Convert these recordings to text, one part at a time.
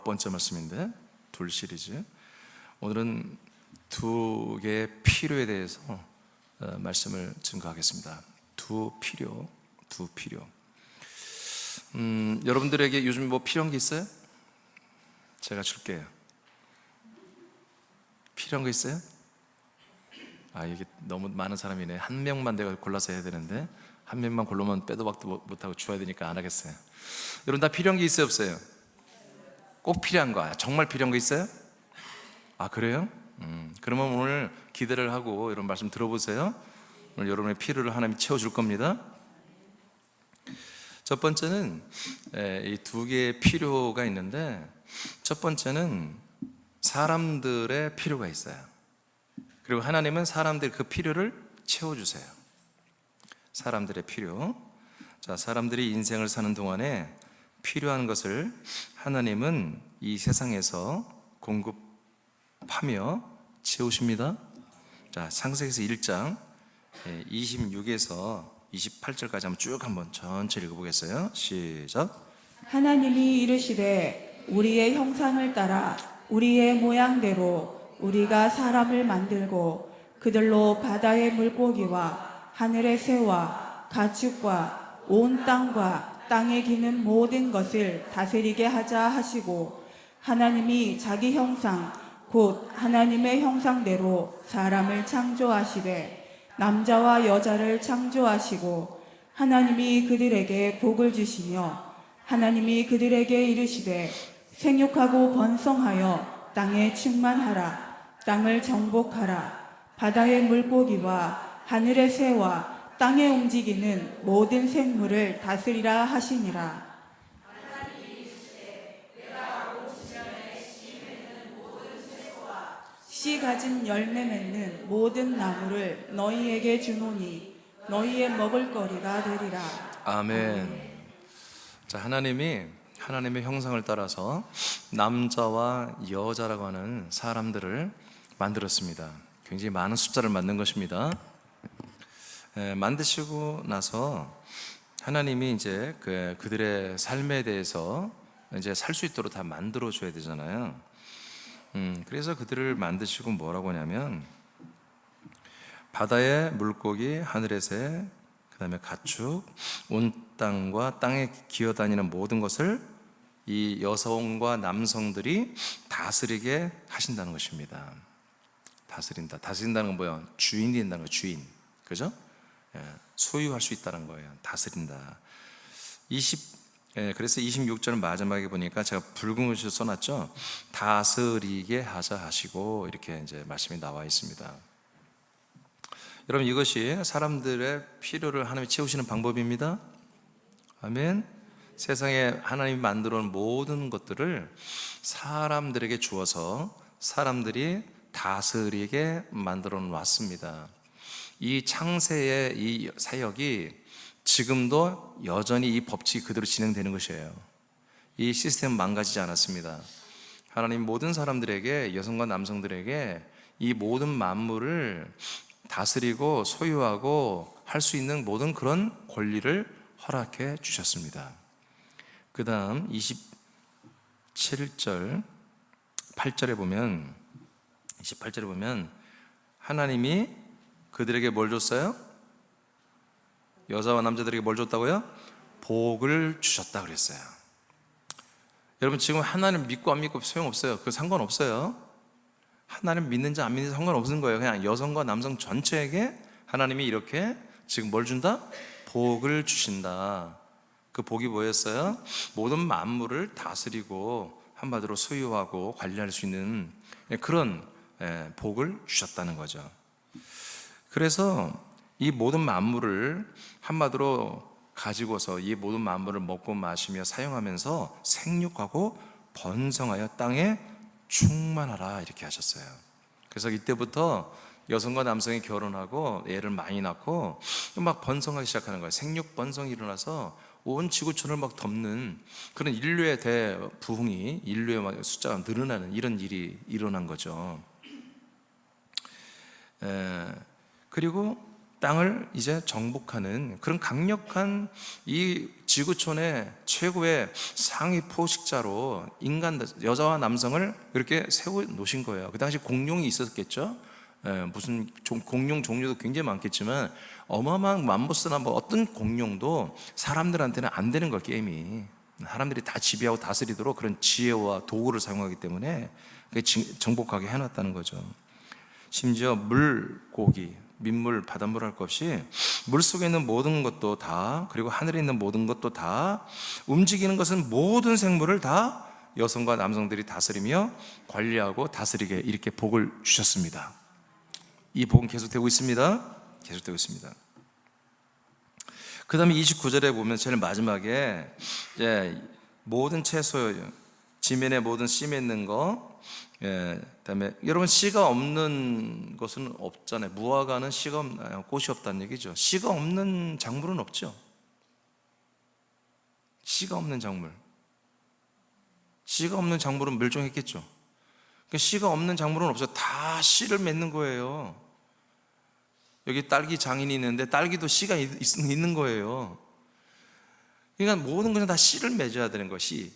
9번째 말씀인데 둘 시리즈. 오늘은 두 개의 필요에 대해서 말씀을 증거하겠습니다. 두 필요. 여러분들에게 요즘 뭐 필요한 게 있어요? 제가 줄게요. 필요한 거 있어요? 이게 너무 많은 사람이네. 한 명만 내가 골라서 해야 되는데 한 명만 고르면 빼도 박도 못하고 주어야 되니까 안 하겠어요. 여러분 다 필요한 게 있어요, 없어요? 꼭 필요한 거야. 정말 필요한 거 있어요? 그래요? 그러면 오늘 기대를 하고 이런 말씀 들어보세요. 오늘 여러분의 필요를 하나님이 채워줄 겁니다. 첫 번째는 이 두 개의 필요가 있는데, 첫 번째는 사람들의 필요가 있어요. 그리고 하나님은 사람들 그 필요를 채워주세요. 사람들의 필요. 자, 사람들이 인생을 사는 동안에 필요한 것을 하나님은 이 세상에서 공급하며 채우십니다. 자, 창세기서 1장 26에서 28절까지 한번 천천히 읽어보겠어요. 시작. 하나님이 이르시되 우리의 형상을 따라 우리의 모양대로 우리가 사람을 만들고 그들로 바다의 물고기와 하늘의 새와 가축과 온 땅과 땅에 기는 모든 것을 다스리게 하자 하시고, 하나님이 자기 형상 곧 하나님의 형상대로 사람을 창조하시되 남자와 여자를 창조하시고, 하나님이 그들에게 복을 주시며 하나님이 그들에게 이르시되 생육하고 번성하여 땅에 충만하라. 땅을 정복하라. 바다의 물고기와 하늘의 새와 땅에 움직이는 모든 생물을 다스리라 하시니라. 씨 가진 열매 맺는 모든 나무를 너희에게 주노니 너희의 먹을거리가 되리라. 아멘. 자, 하나님이 하나님의 형상을 따라서 남자와 여자라고 하는 사람들을 만들었습니다. 굉장히 많은 숫자를 만든 것입니다. 만드시고 나서 하나님이 이제 그들의 삶에 대해서 이제 살 수 있도록 다 만들어 줘야 되잖아요. 그래서 그들을 만드시고 뭐라고 하냐면, 바다의 물고기, 하늘의 새, 그 다음에 가축, 온 땅과 땅에 기어다니는 모든 것을 이 여성과 남성들이 다스리게 하신다는 것입니다. 다스린다는 건 뭐예요? 주인이 된다는 거예요. 주인. 그죠? 소유할 수 있다는 거예요. 다스린다. 그래서 26절은 마지막에 보니까 제가 붉은 글씨로 써놨죠. 다스리게 하자 하시고, 이렇게 이제 말씀이 나와 있습니다. 여러분, 이것이 사람들의 필요를 하나님이 채우시는 방법입니다. 아멘. 세상에 하나님이 만들어 놓은 모든 것들을 사람들에게 주어서 사람들이 다스리게 만들어 놨습니다. 이 창세의 이 사역이 지금도 여전히 이 법칙이 그대로 진행되는 것이에요. 이 시스템은 망가지지 않았습니다. 하나님 모든 사람들에게, 여성과 남성들에게 이 모든 만물을 다스리고 소유하고 할 수 있는 모든 그런 권리를 허락해 주셨습니다. 그 다음 27절 8절에 보면, 28절에 보면 하나님이 그들에게 뭘 줬어요? 여자와 남자들에게 뭘 줬다고요? 복을 주셨다 그랬어요. 여러분, 지금 하나님 믿고 안 믿고 소용없어요. 그 상관없어요. 하나님 믿는지 안 믿는지 상관없는 거예요. 그냥 여성과 남성 전체에게 하나님이 이렇게 지금 뭘 준다? 복을 주신다. 그 복이 뭐였어요? 모든 만물을 다스리고 한마디로 소유하고 관리할 수 있는 그런 복을 주셨다는 거죠. 그래서 이 모든 만물을 한마디로 가지고서 이 모든 만물을 먹고 마시며 사용하면서 생육하고 번성하여 땅에 충만하라, 이렇게 하셨어요. 그래서 이때부터 여성과 남성이 결혼하고 애를 많이 낳고 막 번성하기 시작하는 거예요. 생육 번성이 일어나서 온 지구촌을 막 덮는 그런 인류의 대부흥이, 인류의 숫자가 늘어나는 이런 일이 일어난 거죠. 그리고 땅을 이제 정복하는 그런 강력한 이 지구촌의 최고의 상위 포식자로 인간, 여자와 남성을 이렇게 세워 놓으신 거예요. 그 당시 공룡이 있었겠죠. 무슨 공룡 종류도 굉장히 많겠지만 어마어마한 맘모스나 뭐 어떤 공룡도 사람들한테는 안 되는 거, 게임이. 사람들이 다 지배하고 다스리도록 그런 지혜와 도구를 사용하기 때문에 정복하게 해놨다는 거죠. 심지어 물고기, 민물, 바닷물 할 것 없이 물속에 있는 모든 것도 다, 그리고 하늘에 있는 모든 것도 다, 움직이는 것은 모든 생물을 다 여성과 남성들이 다스리며 관리하고 다스리게 이렇게 복을 주셨습니다. 이 복은 계속되고 있습니다. 계속되고 있습니다. 그 다음에 29절에 보면 제일 마지막에 모든 채소, 지면에 모든 씨 맺는 거, 그다음에 여러분, 씨가 없는 것은 없잖아요. 무화과는 씨가 없나요? 꽃이 없다는 얘기죠. 씨가 없는 작물은 없죠. 씨가 없는 작물, 씨가 없는 작물은 멸종했겠죠. 그러니까 씨가 없는 작물은 없어요. 다 씨를 맺는 거예요. 여기 딸기 장인이 있는데 딸기도 씨가 있는 거예요. 그러니까 모든 것은 다 씨를 맺어야 되는 거야, 씨.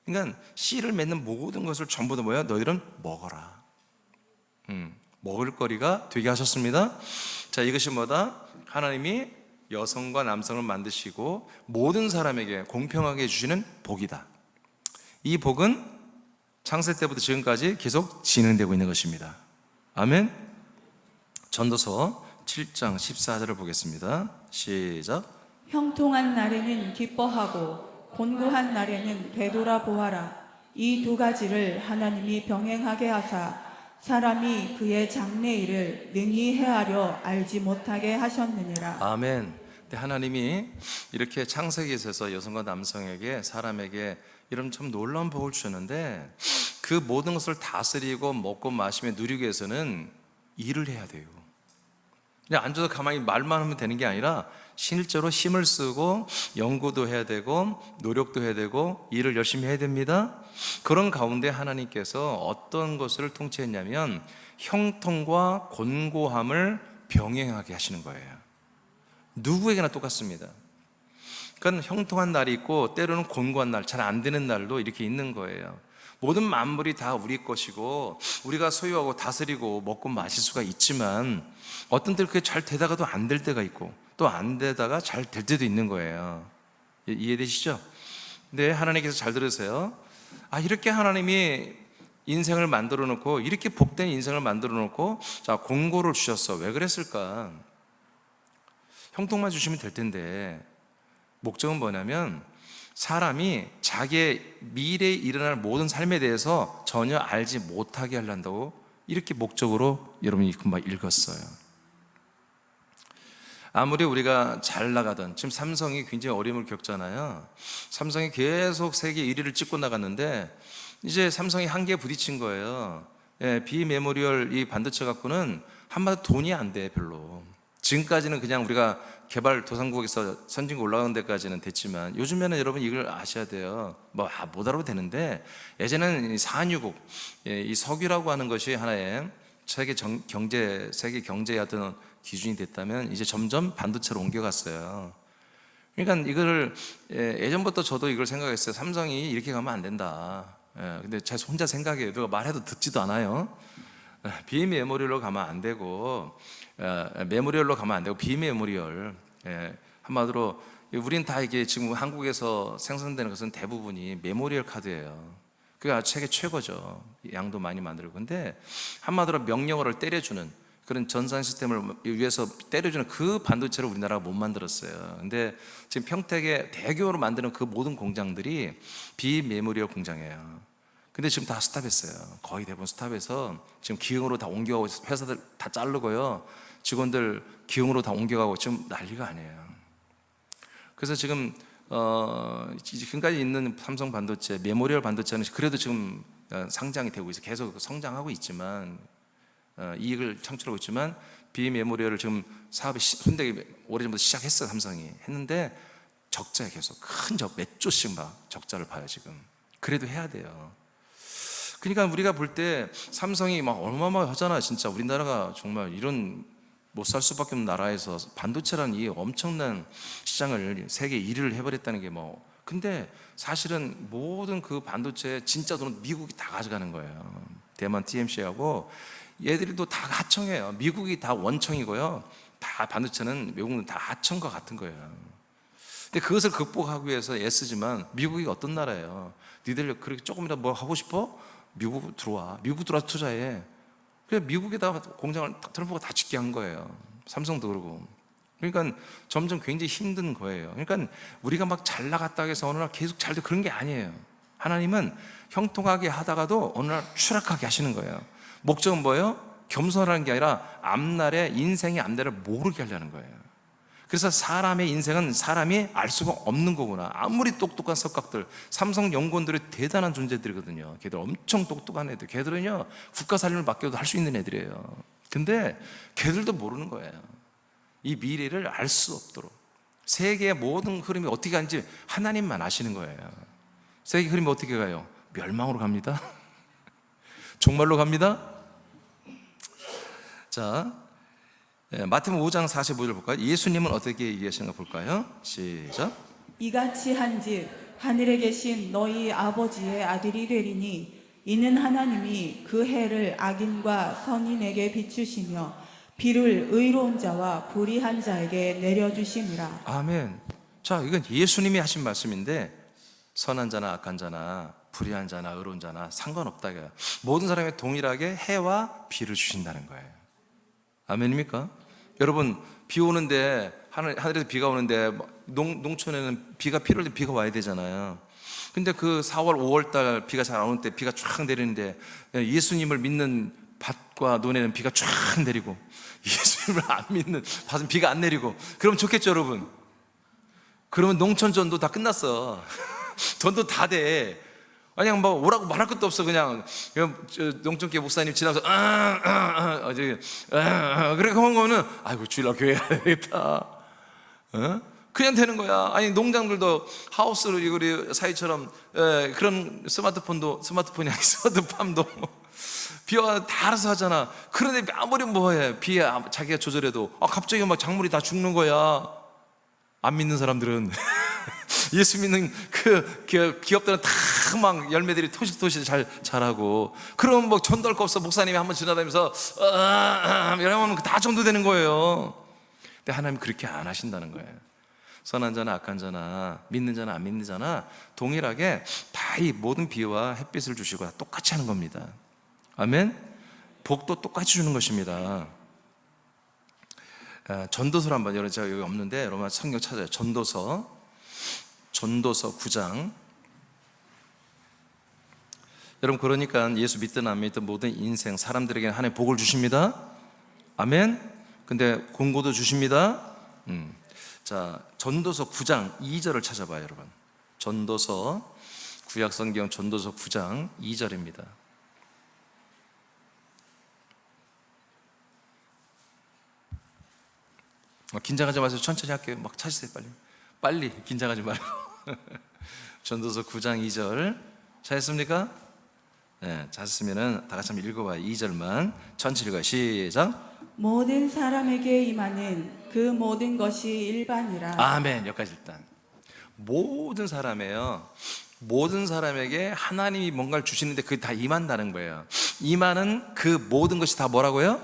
그러니까 씨를 맺는 모든 것을 전부 다 뭐야? 너희들은 먹어라. 먹을 거리가 되게 하셨습니다. 자, 이것이 뭐다? 하나님이 여성과 남성을 만드시고 모든 사람에게 공평하게 해주시는 복이다. 이 복은 창세 때부터 지금까지 계속 진행되고 있는 것입니다. 아멘. 전도서 7장 14절을 보겠습니다. 시작. 형통한 날에는 기뻐하고 곤고한 날에는 되돌아보아라. 이 두 가지를 하나님이 병행하게 하사 사람이 그의 장래일을 능히 헤아려 알지 못하게 하셨느니라. 아멘. 근데 하나님이 이렇게 창세기에서 여성과 남성에게, 사람에게 이런 참 놀라운 복을 주셨는데, 그 모든 것을 다스리고 먹고 마시며 누리기 위해서는 일을 해야 돼요. 그냥 앉아서 가만히 말만 하면 되는 게 아니라 실제로 힘을 쓰고 연구도 해야 되고 노력도 해야 되고 일을 열심히 해야 됩니다. 그런 가운데 하나님께서 어떤 것을 통치했냐면 형통과 곤고함을 병행하게 하시는 거예요. 누구에게나 똑같습니다. 그러니까 형통한 날이 있고 때로는 곤고한 날, 잘 안 되는 날도 이렇게 있는 거예요. 모든 만물이 다 우리 것이고 우리가 소유하고 다스리고 먹고 마실 수가 있지만 어떤 때 그게 잘 되다가도 안 될 때가 있고 또 안 되다가 잘 될 때도 있는 거예요. 이해되시죠? 네, 하나님께서 잘 들으세요. 이렇게 하나님이 인생을 만들어 놓고, 이렇게 복된 인생을 만들어 놓고, 자, 공고를 주셨어. 왜 그랬을까? 형통만 주시면 될 텐데, 목적은 뭐냐면 사람이 자기의 미래에 일어날 모든 삶에 대해서 전혀 알지 못하게 하려고 이렇게 목적으로 여러분이 금방 읽었어요. 아무리 우리가 잘 나가던, 지금 삼성이 굉장히 어려움을 겪잖아요. 삼성이 계속 세계 1위를 찍고 나갔는데 이제 삼성이 한계에 부딪힌 거예요. 비메모리얼 이 반도체 갖고는 한마디 돈이 안 돼, 별로. 지금까지는 그냥 우리가 개발 도상국에서 선진국 올라가는 데까지는 됐지만 요즘에는 여러분 이걸 아셔야 돼요. 못 알아도 되는데 예전에는 산유국, 이 석유라고 하는 것이 하나의 세계 경제의 어떤 기준이 됐다면 이제 점점 반도체로 옮겨갔어요. 그러니까 이거를 예전부터 저도 이걸 생각했어요. 삼성이 이렇게 가면 안 된다. 근데 제가 혼자 생각해요. 누가 말해도 듣지도 않아요. 비메모리얼로 가면 안 되고, 메모리얼로 가면 안 되고 비메모리얼. 한마디로 우린 다 이게 지금 한국에서 생산되는 것은 대부분이 메모리얼 카드예요. 그게 아주 세계 최고죠. 양도 많이 만들고. 근데 한마디로 명령어를 때려주는 그런 전산 시스템을 위해서 때려주는 그 반도체를 우리나라가 못 만들었어요. 근데 지금 평택에 대규모로 만드는 그 모든 공장들이 비메모리얼 공장이에요. 근데 지금 다 스탑했어요. 거의 대부분 스탑해서 지금 기흥으로 다 옮겨가고, 회사들 다 자르고요, 직원들 기흥으로 다 옮겨가고 지금 난리가 아니에요. 그래서 지금 지금까지 있는 삼성 반도체, 메모리얼 반도체는 그래도 지금 상장이 되고 있어요. 계속 성장하고 있지만, 이익을 창출하고 있지만, 비메모리얼을 지금 사업이 손대기 오래전부터 시작했어요. 삼성이 했는데 적자에 계속 몇 조씩 막 적자를 봐요 지금. 그래도 해야 돼요. 그러니까 우리가 볼 때 삼성이 막 어마어마하잖아. 진짜 우리나라가 정말 이런 못 살 수밖에 없는 나라에서 반도체라는 이 엄청난 시장을 세계 1위를 해버렸다는 게 뭐, 근데 사실은 모든 그 반도체 진짜 돈은 미국이 다 가져가는 거예요. 대만 TMC하고 얘들도 다 하청이에요. 미국이 다 원청이고요. 다 반도체는 외국은 다 하청과 같은 거예요. 근데 그것을 극복하기 위해서 애쓰지만 미국이 어떤 나라예요? 니들 그렇게 조금이라도 뭐 하고 싶어? 미국 들어와. 미국 들어와서 투자해. 그래서 미국에다가 공장을 트럼프가 다 짓게 한 거예요. 삼성도 그러고. 그러니까 점점 굉장히 힘든 거예요. 그러니까 우리가 막 잘 나갔다 해서 어느 날 계속 잘 돼, 그런 게 아니에요. 하나님은 형통하게 하다가도 어느 날 추락하게 하시는 거예요. 목적은 뭐예요? 겸손하는 게 아니라 앞날에 인생의 앞날을 모르게 하려는 거예요. 그래서 사람의 인생은 사람이 알 수가 없는 거구나. 아무리 똑똑한 석각들, 삼성 연구원들이 대단한 존재들이거든요. 걔들 엄청 똑똑한 애들. 걔들은요, 국가 살림을 맡겨도 할 수 있는 애들이에요. 근데 걔들도 모르는 거예요. 이 미래를 알 수 없도록. 세계의 모든 흐름이 어떻게 가는지 하나님만 아시는 거예요. 세계 흐름이 어떻게 가요? 멸망으로 갑니다. 종말로 갑니다. 자, 마태복음 5장 45절 볼까요? 예수님은 어떻게 얘기하시는가 볼까요? 시작. 이같이 한즉 하늘에 계신 너희 아버지의 아들이 되리니 이는 하나님이 그 해를 악인과 선인에게 비추시며 비를 의로운 자와 불의한 자에게 내려주심이라. 아멘. 자, 이건 예수님이 하신 말씀인데 선한 자나 악한 자나 불의한 자나 의로운 자나 상관없다. 모든 사람이 동일하게 해와 비를 주신다는 거예요. 아멘입니까? 여러분, 비 오는데 하늘에서 비가 오는데 농촌에는 비가 필요할 때 비가 와야 되잖아요. 근데 그 4월, 5월 달 비가 잘 안 오는 때 비가 쫙 내리는데 예수님을 믿는 밭과 논에는 비가 쫙 내리고 예수님을 안 믿는 밭은 비가 안 내리고 그러면 좋겠죠, 여러분? 그러면 농촌전도 다 끝났어. 돈도 다 돼. 그냥 뭐 오라고 말할 것도 없어. 그냥 농촌교회 목사님 지나서 그렇게 한 거는 아이고 주일날 교회 가야 되겠다. 그냥 되는 거야. 아니 농장들도 하우스로 우리 사이처럼 그런 스마트폰이 아니 스마트팜도 비와 다 알아서 하잖아. 그런데 아무리 뭐해 비에 자기가 조절해도 갑자기 막 작물이 다 죽는 거야. 안 믿는 사람들은 예수 믿는 그 기업들은 다 막 열매들이 토실토실 잘 자라고, 그럼 뭐 전도할 거 없어. 목사님이 한번 지나다니면서 이러면 다 전도되는 거예요. 근데 하나님 그렇게 안 하신다는 거예요. 선한 자나 악한 자나 믿는 자나 안 믿는 자나 동일하게 다 이 모든 비와 햇빛을 주시고 다 똑같이 하는 겁니다. 아멘. 복도 똑같이 주는 것입니다. 전도서를 한번 여러분, 제가 여기 없는데 여러분 성경 찾아요. 전도서 9장. 여러분, 그러니까 예수 믿든 안 믿든 모든 인생 사람들에게는 하나님 복을 주십니다. 아멘. 근데 공고도 주십니다. 자, 전도서 9장 2절을 찾아봐요, 여러분. 전도서 구약성경 전도서 9장 2절입니다. 긴장하지 마세요. 천천히 할게요. 막 찾으세요. 빨리 긴장하지 말고. 전도서 9장 2절 찾았습니까? 네, 찾았으면 다 같이 한번 읽어봐요. 2절만 천천히 읽어요. 시작. 모든 사람에게 임하는 그 모든 것이 일반이라. 아멘. 여기까지. 일단 모든 사람이에요. 모든 사람에게 하나님이 뭔가를 주시는데 그게 다 임한다는 거예요. 임하는 그 모든 것이 다 뭐라고요?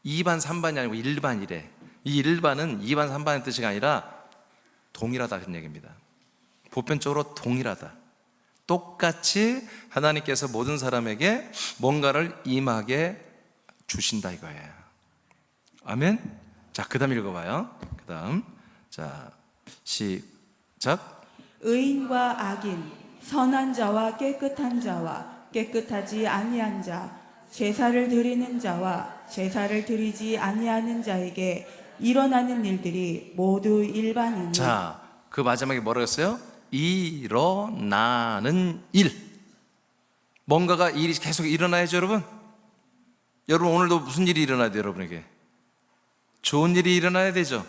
2반 3반이 아니고 일반이래. 이 일반은 2반 3반의 뜻이 아니라 동일하다 그런 얘기입니다. 보편적으로 동일하다. 똑같이 하나님께서 모든 사람에게 뭔가를 임하게 주신다 이거예요. 아멘. 자, 그 다음 읽어봐요. 그 다음, 자, 시작. 의인과 악인, 선한 자와 깨끗한 자와 깨끗하지 아니한 자, 제사를 드리는 자와 제사를 드리지 아니하는 자에게 일어나는 일들이 모두 일반이니. 자, 그 마지막에 뭐라고 했어요? 일어나는 일. 뭔가가 일이 계속 일어나야죠, 여러분. 여러분, 오늘도 무슨 일이 일어나야 돼요, 여러분에게? 좋은 일이 일어나야 되죠.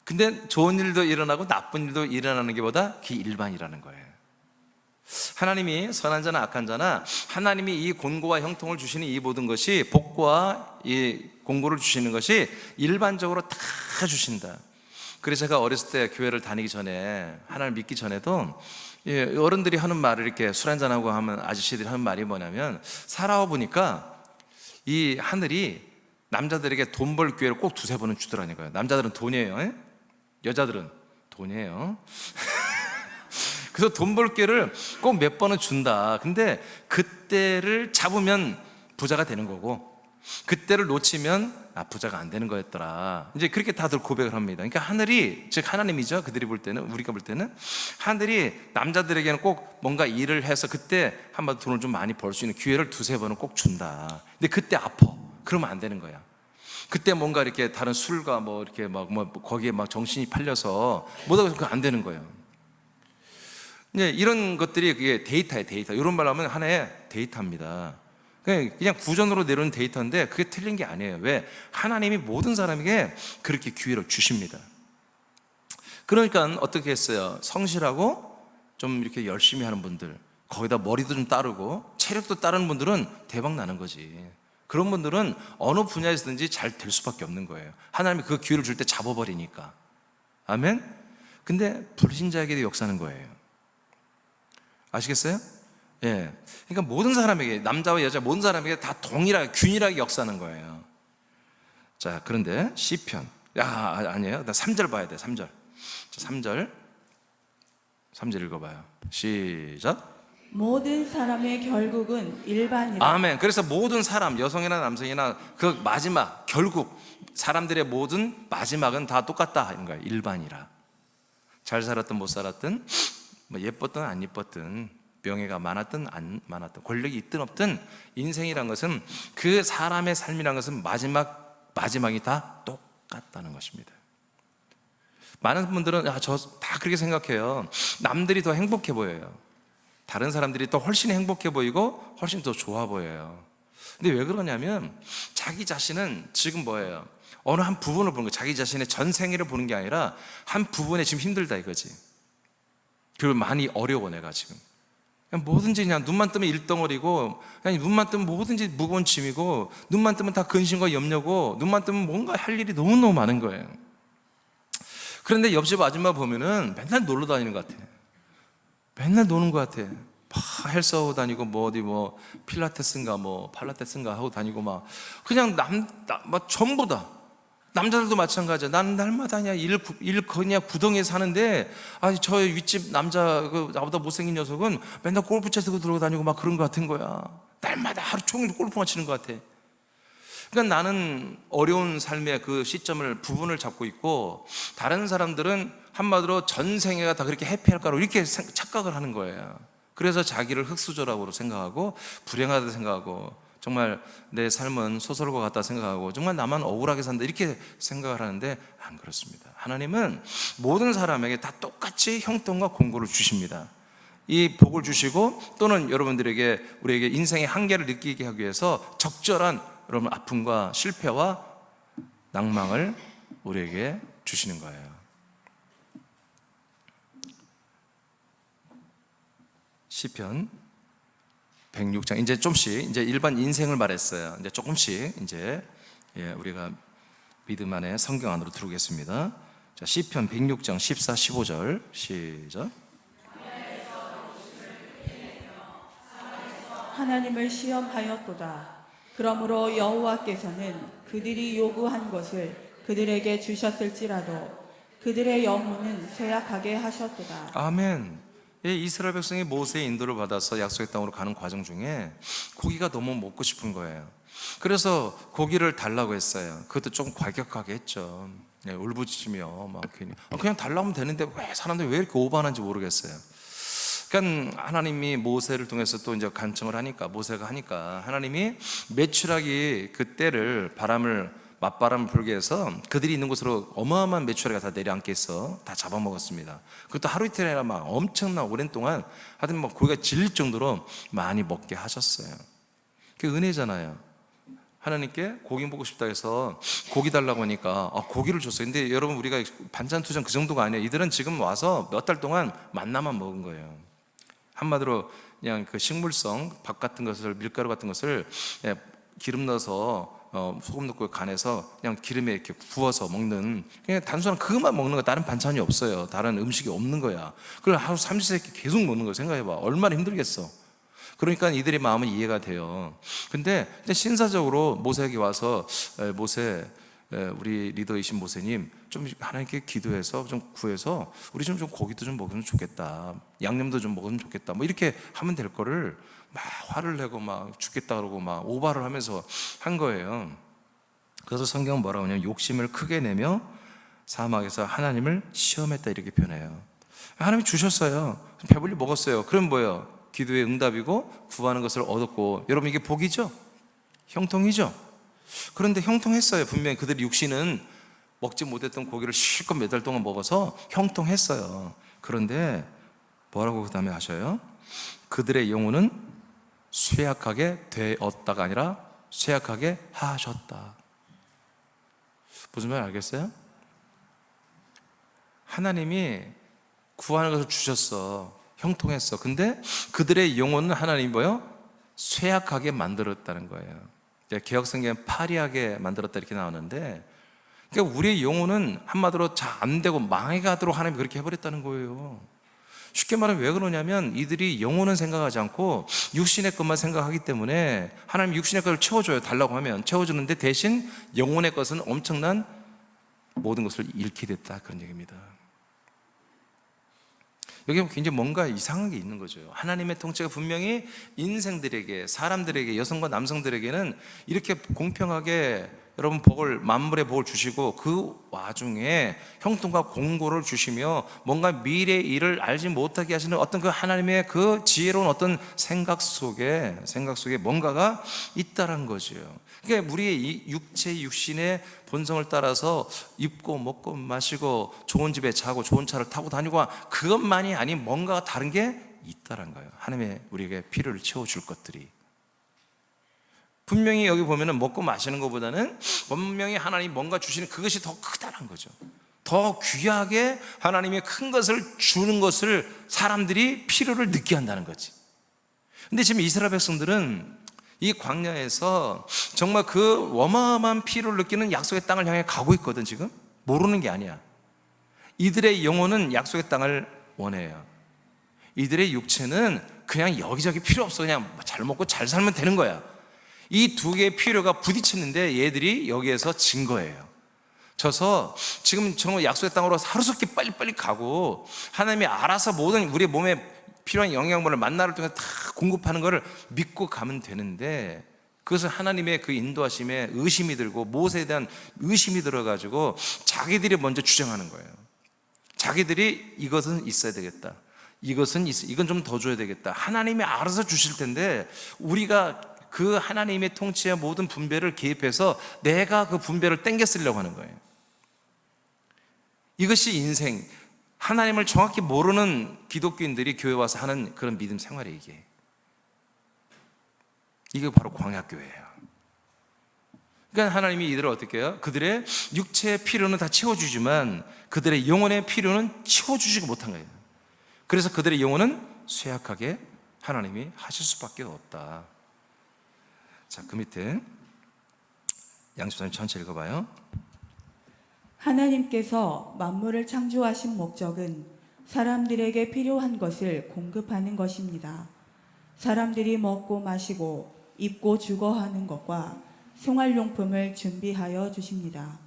근데 좋은 일도 일어나고 나쁜 일도 일어나는 게 보다 그게 일반이라는 거예요. 하나님이 선한 자나 악한 자나 하나님이 이 곤고와 형통을 주시는 이 모든 것이 복과 이 공고를 주시는 것이 일반적으로 다 주신다. 그래서 제가 어렸을 때 교회를 다니기 전에, 하나님을 믿기 전에도 어른들이 하는 말을, 이렇게 술 한잔하고 하면 아저씨들이 하는 말이 뭐냐면, 살아와 보니까 이 하늘이 남자들에게 돈 벌 기회를 꼭 두세 번은 주더라니까요. 남자들은 돈이에요, 여자들은 돈이에요. 그래서 돈 벌 기회를 꼭 몇 번은 준다. 근데 그때를 잡으면 부자가 되는 거고, 그때를 놓치면 부자가 안 되는 거였더라. 이제 그렇게 다들 고백을 합니다. 그러니까 하늘이, 즉 하나님이죠, 그들이 볼 때는, 우리가 볼 때는 하늘이 남자들에게는 꼭 뭔가 일을 해서 그때 한번 돈을 좀 많이 벌 수 있는 기회를 두세 번은 꼭 준다. 근데 그때 아파. 그러면 안 되는 거야. 그때 뭔가 이렇게 다른 술과 뭐 이렇게 거기에 정신이 팔려서 못하고 그거 안 되는 거예요. 이제 이런 것들이 그게 데이터예요, 데이터. 이런 말 하면 하나의 데이터입니다. 그냥 구전으로 내려오는 데이터인데 그게 틀린 게 아니에요. 왜? 하나님이 모든 사람에게 그렇게 기회를 주십니다. 그러니까 어떻게 했어요? 성실하고 좀 이렇게 열심히 하는 분들, 거기다 머리도 좀 따르고 체력도 따르는 분들은 대박 나는 거지. 그런 분들은 어느 분야에서든지 잘 될 수밖에 없는 거예요. 하나님이 그 기회를 줄 때 잡아버리니까. 아멘? 근데 불신자에게도 역사하는 거예요. 아시겠어요? 예. 그러니까 모든 사람에게, 남자와 여자 모든 사람에게 다 동일하게, 균일하게 역사하는 거예요. 자, 그런데 시편. 아니에요. 나 3절 봐야 돼, 3절. 자, 3절 읽어봐요. 시작. 모든 사람의 결국은 일반이라. 아멘. 그래서 모든 사람, 여성이나 남성이나 그 마지막, 결국 사람들의 모든 마지막은 다 똑같다 하는 거예요. 일반이라. 잘 살았든 못 살았든, 뭐 예뻤든 안 예뻤든, 명예가 많았든 안 많았든, 권력이 있든 없든, 인생이란 것은, 그 사람의 삶이란 것은 마지막이 다 똑같다는 것입니다. 많은 분들은 저 다 그렇게 생각해요. 남들이 더 행복해 보여요. 다른 사람들이 더 훨씬 행복해 보이고 훨씬 더 좋아 보여요. 근데 왜 그러냐면, 자기 자신은 지금 뭐예요? 어느 한 부분을 보는 거예요. 자기 자신의 전 생애를 보는 게 아니라 한 부분에 지금 힘들다 이거지. 그리고 많이 어려워 내가 지금. 그냥 뭐든지 그냥 눈만 뜨면 일덩어리고, 그냥 눈만 뜨면 뭐든지 무거운 짐이고, 눈만 뜨면 다 근심과 염려고, 눈만 뜨면 뭔가 할 일이 너무너무 많은 거예요. 그런데 옆집 아줌마 보면은 맨날 놀러 다니는 것 같아. 맨날 노는 것 같아. 헬스하고 다니고, 어디 필라테스인가 팔라테스인가 하고 다니고, 그냥 전부 다. 남자들도 마찬가지야. 나는 날마다 그냥 그냥 구덩이에 사는데, 저 윗집 남자, 나보다 못생긴 녀석은 맨날 골프채 들고 들어고 다니고 그런 것 같은 거야. 날마다 하루 종일 골프만 치는 것 같아. 그러니까 나는 어려운 삶의 그 시점을, 부분을 잡고 있고, 다른 사람들은 한마디로 전 생애가 다 그렇게 해피할 거라고 이렇게 착각을 하는 거예요. 그래서 자기를 흙수저라고 생각하고, 불행하다 생각하고, 정말 내 삶은 소설과 같다 생각하고, 정말 나만 억울하게 산다 이렇게 생각을 하는데, 안 그렇습니다. 하나님은 모든 사람에게 다 똑같이 형통과 공고를 주십니다. 이 복을 주시고, 또는 여러분들에게, 우리에게 인생의 한계를 느끼게 하기 위해서 적절한 여러분 아픔과 실패와 낭망을 우리에게 주시는 거예요. 시편 106장, 이제 좀씩, 이제 일반 인생을 말했어요. 이제 조금씩 우리가 믿음 안에 성경 안으로 들어오겠습니다. 자, 시편 106장 14, 15절 시작. 하나님을 시험하였도다. 그러므로 여호와께서는 그들이 요구한 것을 그들에게 주셨을지라도 그들의 영혼은 쇠약하게 하셨도다. 아멘. 이스라엘 백성이 모세의 인도를 받아서 약속의 땅으로 가는 과정 중에 고기가 너무 먹고 싶은 거예요. 그래서 고기를 달라고 했어요. 그것도 좀 과격하게 했죠. 울부짖으며 그냥 달라면 되는데 왜 사람들이 왜 이렇게 오버하는지 모르겠어요. 그러니까 하나님이 모세를 통해서 또 이제 간청을 하니까, 모세가 하니까, 하나님이 메추라기 그 때를, 맞바람을 불게 해서 그들이 있는 곳으로 어마어마한 메추라기가 다 내려앉게 해서 다 잡아먹었습니다. 그것도 하루 이틀 아니라 엄청난 오랜 동안, 하여튼 고기가 질릴 정도로 많이 먹게 하셨어요. 그게 은혜잖아요. 하나님께 고기 먹고 싶다 해서 고기 달라고 하니까 고기를 줬어요. 근데 여러분, 우리가 반찬 투정 그 정도가 아니에요. 이들은 지금 와서 몇 달 동안 만나만 먹은 거예요. 한마디로 그냥 그 식물성 밥 같은 것을, 밀가루 같은 것을 기름 넣어서 소금 넣고 간해서 그냥 기름에 이렇게 구워서 먹는, 그냥 단순한 그것만 먹는 거, 다른 반찬이 없어요. 다른 음식이 없는 거야. 그걸 하루 삼시세끼 계속 먹는 거 생각해봐. 얼마나 힘들겠어. 그러니까 이들의 마음은 이해가 돼요. 근데 신사적으로 모세에게 와서 모세, 우리 리더이신 모세님, 좀 하나님께 기도해서 좀 구해서 우리 좀 고기도 좀 먹으면 좋겠다, 양념도 좀 먹으면 좋겠다, 뭐 이렇게 하면 될 거를 막 화를 내고 막 죽겠다 그러고 막 오바를 하면서 한 거예요. 그래서 성경은 뭐라고 하냐면 욕심을 크게 내며 사막에서 하나님을 시험했다 이렇게 표현해요. 하나님이 주셨어요. 배불리 먹었어요. 그럼 뭐예요? 기도의 응답이고 구하는 것을 얻었고, 여러분 이게 복이죠? 형통이죠? 그런데 형통했어요. 분명히 그들의 육신은 먹지 못했던 고기를 실컷 몇 달 동안 먹어서 형통했어요. 그런데 뭐라고 그 다음에 하셔요? 그들의 영혼은 쇠약하게 되었다가 아니라 쇠약하게 하셨다. 무슨 말 알겠어요? 하나님이 구하는 것을 주셨어. 형통했어. 근데 그들의 영혼은 하나님이 뭐요? 쇠약하게 만들었다는 거예요. 개역성경에 파리하게 만들었다 이렇게 나오는데, 그러니까 우리의 영혼은 한마디로 잘 안 되고 망해가도록 하나님이 그렇게 해버렸다는 거예요. 쉽게 말하면 왜 그러냐면 이들이 영혼은 생각하지 않고 육신의 것만 생각하기 때문에 하나님 육신의 것을 채워줘요. 달라고 하면 채워주는데 대신 영혼의 것은 엄청난 모든 것을 잃게 됐다, 그런 얘기입니다. 여기 보면 굉장히 뭔가 이상한 게 있는 거죠. 하나님의 통치가 분명히 인생들에게, 사람들에게, 여성과 남성들에게는 이렇게 공평하게 여러분 복을, 만물의 복을 주시고 그 와중에 형통과 공고를 주시며 뭔가 미래의 일을 알지 못하게 하시는 어떤 그 하나님의 그 지혜로운 어떤 생각 속에 뭔가가 있다는 거죠. 그러니까 우리의 이 육신의 본성을 따라서 입고 먹고 마시고 좋은 집에 자고 좋은 차를 타고 다니고 그것만이 아닌 뭔가가 다른 게 있다는 거예요. 하나님의 우리에게 필요를 채워줄 것들이. 분명히 여기 보면은 먹고 마시는 것보다는 분명히 하나님이 뭔가 주시는 그것이 더 크다는 거죠. 더 귀하게 하나님의 큰 것을 주는 것을 사람들이 필요를 느끼게 한다는 거지. 근데 지금 이스라엘 백성들은 이 광야에서 정말 그 어마어마한 필요를 느끼는 약속의 땅을 향해 가고 있거든. 지금 모르는 게 아니야. 이들의 영혼은 약속의 땅을 원해요. 이들의 육체는 그냥 여기저기 필요 없어. 그냥 잘 먹고 잘 살면 되는 거야. 이 두 개의 필요가 부딪히는데 얘들이 여기에서 진 거예요. 져서 지금 정말 약속의 땅으로 하루속히 빨리빨리 가고 하나님이 알아서 모든 우리 몸에 필요한 영양분을 만나를 통해 다 공급하는 것을 믿고 가면 되는데, 그것을 하나님의 그 인도하심에 의심이 들고 모세에 대한 의심이 들어가지고 자기들이 먼저 주장하는 거예요. 자기들이 이것은 있어야 되겠다, 이건 좀 더 줘야 되겠다, 하나님이 알아서 주실 텐데 우리가 그 하나님의 통치의 모든 분배를 개입해서 내가 그 분배를 땡겨 쓰려고 하는 거예요. 이것이 인생, 하나님을 정확히 모르는 기독교인들이 교회 와서 하는 그런 믿음 생활이에요. 이게 바로 광야교회예요. 그러니까 하나님이 이들을 어떻게 해요? 그들의 육체의 필요는 다 채워주지만 그들의 영혼의 필요는 채워주지 못한 거예요. 그래서 그들의 영혼은 쇠약하게 하나님이 하실 수밖에 없다. 자, 그 밑에 양집사님 전체 읽어봐요. 하나님께서 만물을 창조하신 목적은 사람들에게 필요한 것을 공급하는 것입니다. 사람들이 먹고 마시고 입고 주거하는 것과 생활용품을 준비하여 주십니다.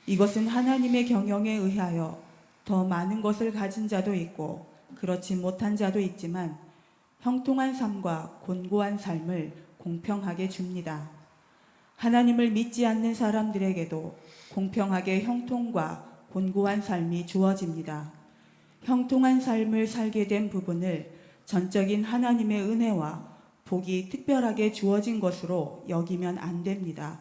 이것은 하나님의 경영에 의하여 더 많은 것을 가진 자도 있고 그렇지 못한 자도 있지만 형통한 삶과 곤고한 삶을 공평하게 줍니다. 하나님을 믿지 않는 사람들에게도 공평하게 형통과 곤고한 삶이 주어집니다. 형통한 삶을 살게 된 부분을 전적인 하나님의 은혜와 복이 특별하게 주어진 것으로 여기면 안 됩니다.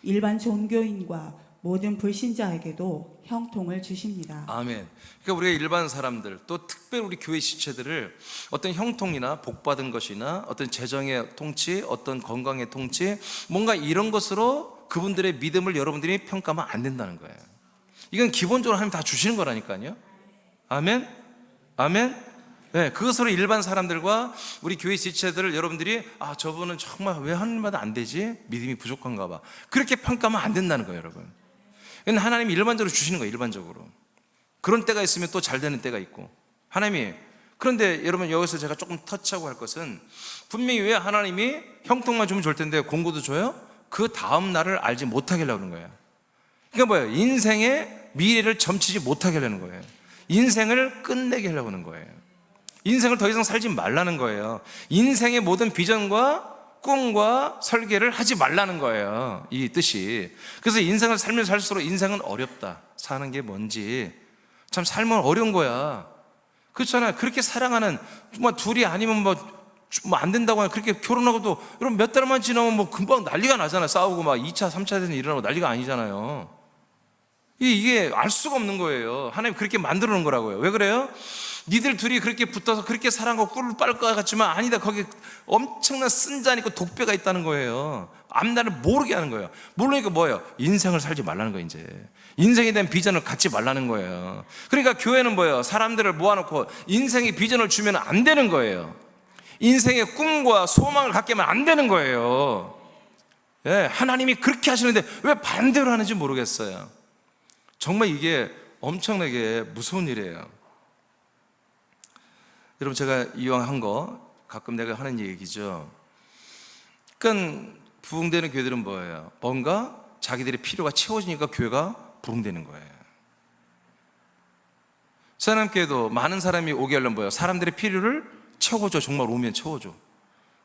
일반 종교인과 모든 불신자에게도 형통을 주십니다. 아멘. 그러니까 우리가 일반 사람들, 또 특별히 우리 교회 지체들을 어떤 형통이나 복받은 것이나 어떤 재정의 통치, 어떤 건강의 통치, 뭔가 이런 것으로 그분들의 믿음을 여러분들이 평가하면 안 된다는 거예요. 이건 기본적으로 하나님 다 주시는 거라니까요. 아멘. 아멘. 네, 그것으로 일반 사람들과 우리 교회 지체들을 여러분들이 저분은 정말 왜 하나님마다 안 되지? 믿음이 부족한가 봐. 그렇게 평가하면 안 된다는 거예요, 여러분. 하나님이 일반적으로 주시는 거예요, 일반적으로. 그런 때가 있으면 또 잘 되는 때가 있고. 하나님이, 그런데 여러분 여기서 제가 조금 터치하고 할 것은, 분명히 왜 하나님이 형통만 주면 좋을 텐데 공고도 줘요? 그 다음 날을 알지 못하게 하려고 하는 거예요. 그러니까 뭐예요? 인생의 미래를 점치지 못하게 하려는 거예요. 인생을 끝내게 하려고 하는 거예요. 인생을 더 이상 살지 말라는 거예요. 인생의 모든 비전과 꿈과 설계를 하지 말라는 거예요, 이 뜻이. 그래서 인생을 살면 살수록 인생은 어렵다. 사는 게 뭔지 참 삶은 어려운 거야. 그렇잖아요. 그렇게 사랑하는 둘이 아니면 뭐 안 된다고 하면 그렇게 결혼하고도 여러분 몇 달만 지나면 뭐 금방 난리가 나잖아요. 싸우고 막 2차 3차 대전 일어나고 난리가 아니잖아요. 이게 알 수가 없는 거예요. 하나님 그렇게 만들어 놓은 거라고요. 왜 그래요? 니들 둘이 그렇게 붙어서 그렇게 사랑하고 꿀을 빨 것 같지만 아니다. 거기 엄청난 쓴잔 있고 독배가 있다는 거예요. 앞날을 모르게 하는 거예요. 모르니까 뭐예요? 인생을 살지 말라는 거예요. 이제 인생에 대한 비전을 갖지 말라는 거예요. 그러니까 교회는 뭐예요? 사람들을 모아놓고 인생의 비전을 주면 안 되는 거예요. 인생의 꿈과 소망을 갖게 하면 안 되는 거예요. 예, 하나님이 그렇게 하시는데 왜 반대로 하는지 모르겠어요. 정말 이게 엄청나게 무서운 일이에요. 여러분, 제가 이왕 한 거 가끔 내가 하는 얘기죠. 그러니까 부흥되는 교회들은 뭐예요? 뭔가 자기들의 필요가 채워지니까 교회가 부흥되는 거예요. 사람께도 많은 사람이 오게 하려면 뭐예요? 사람들의 필요를 채워줘. 정말 오면 채워줘.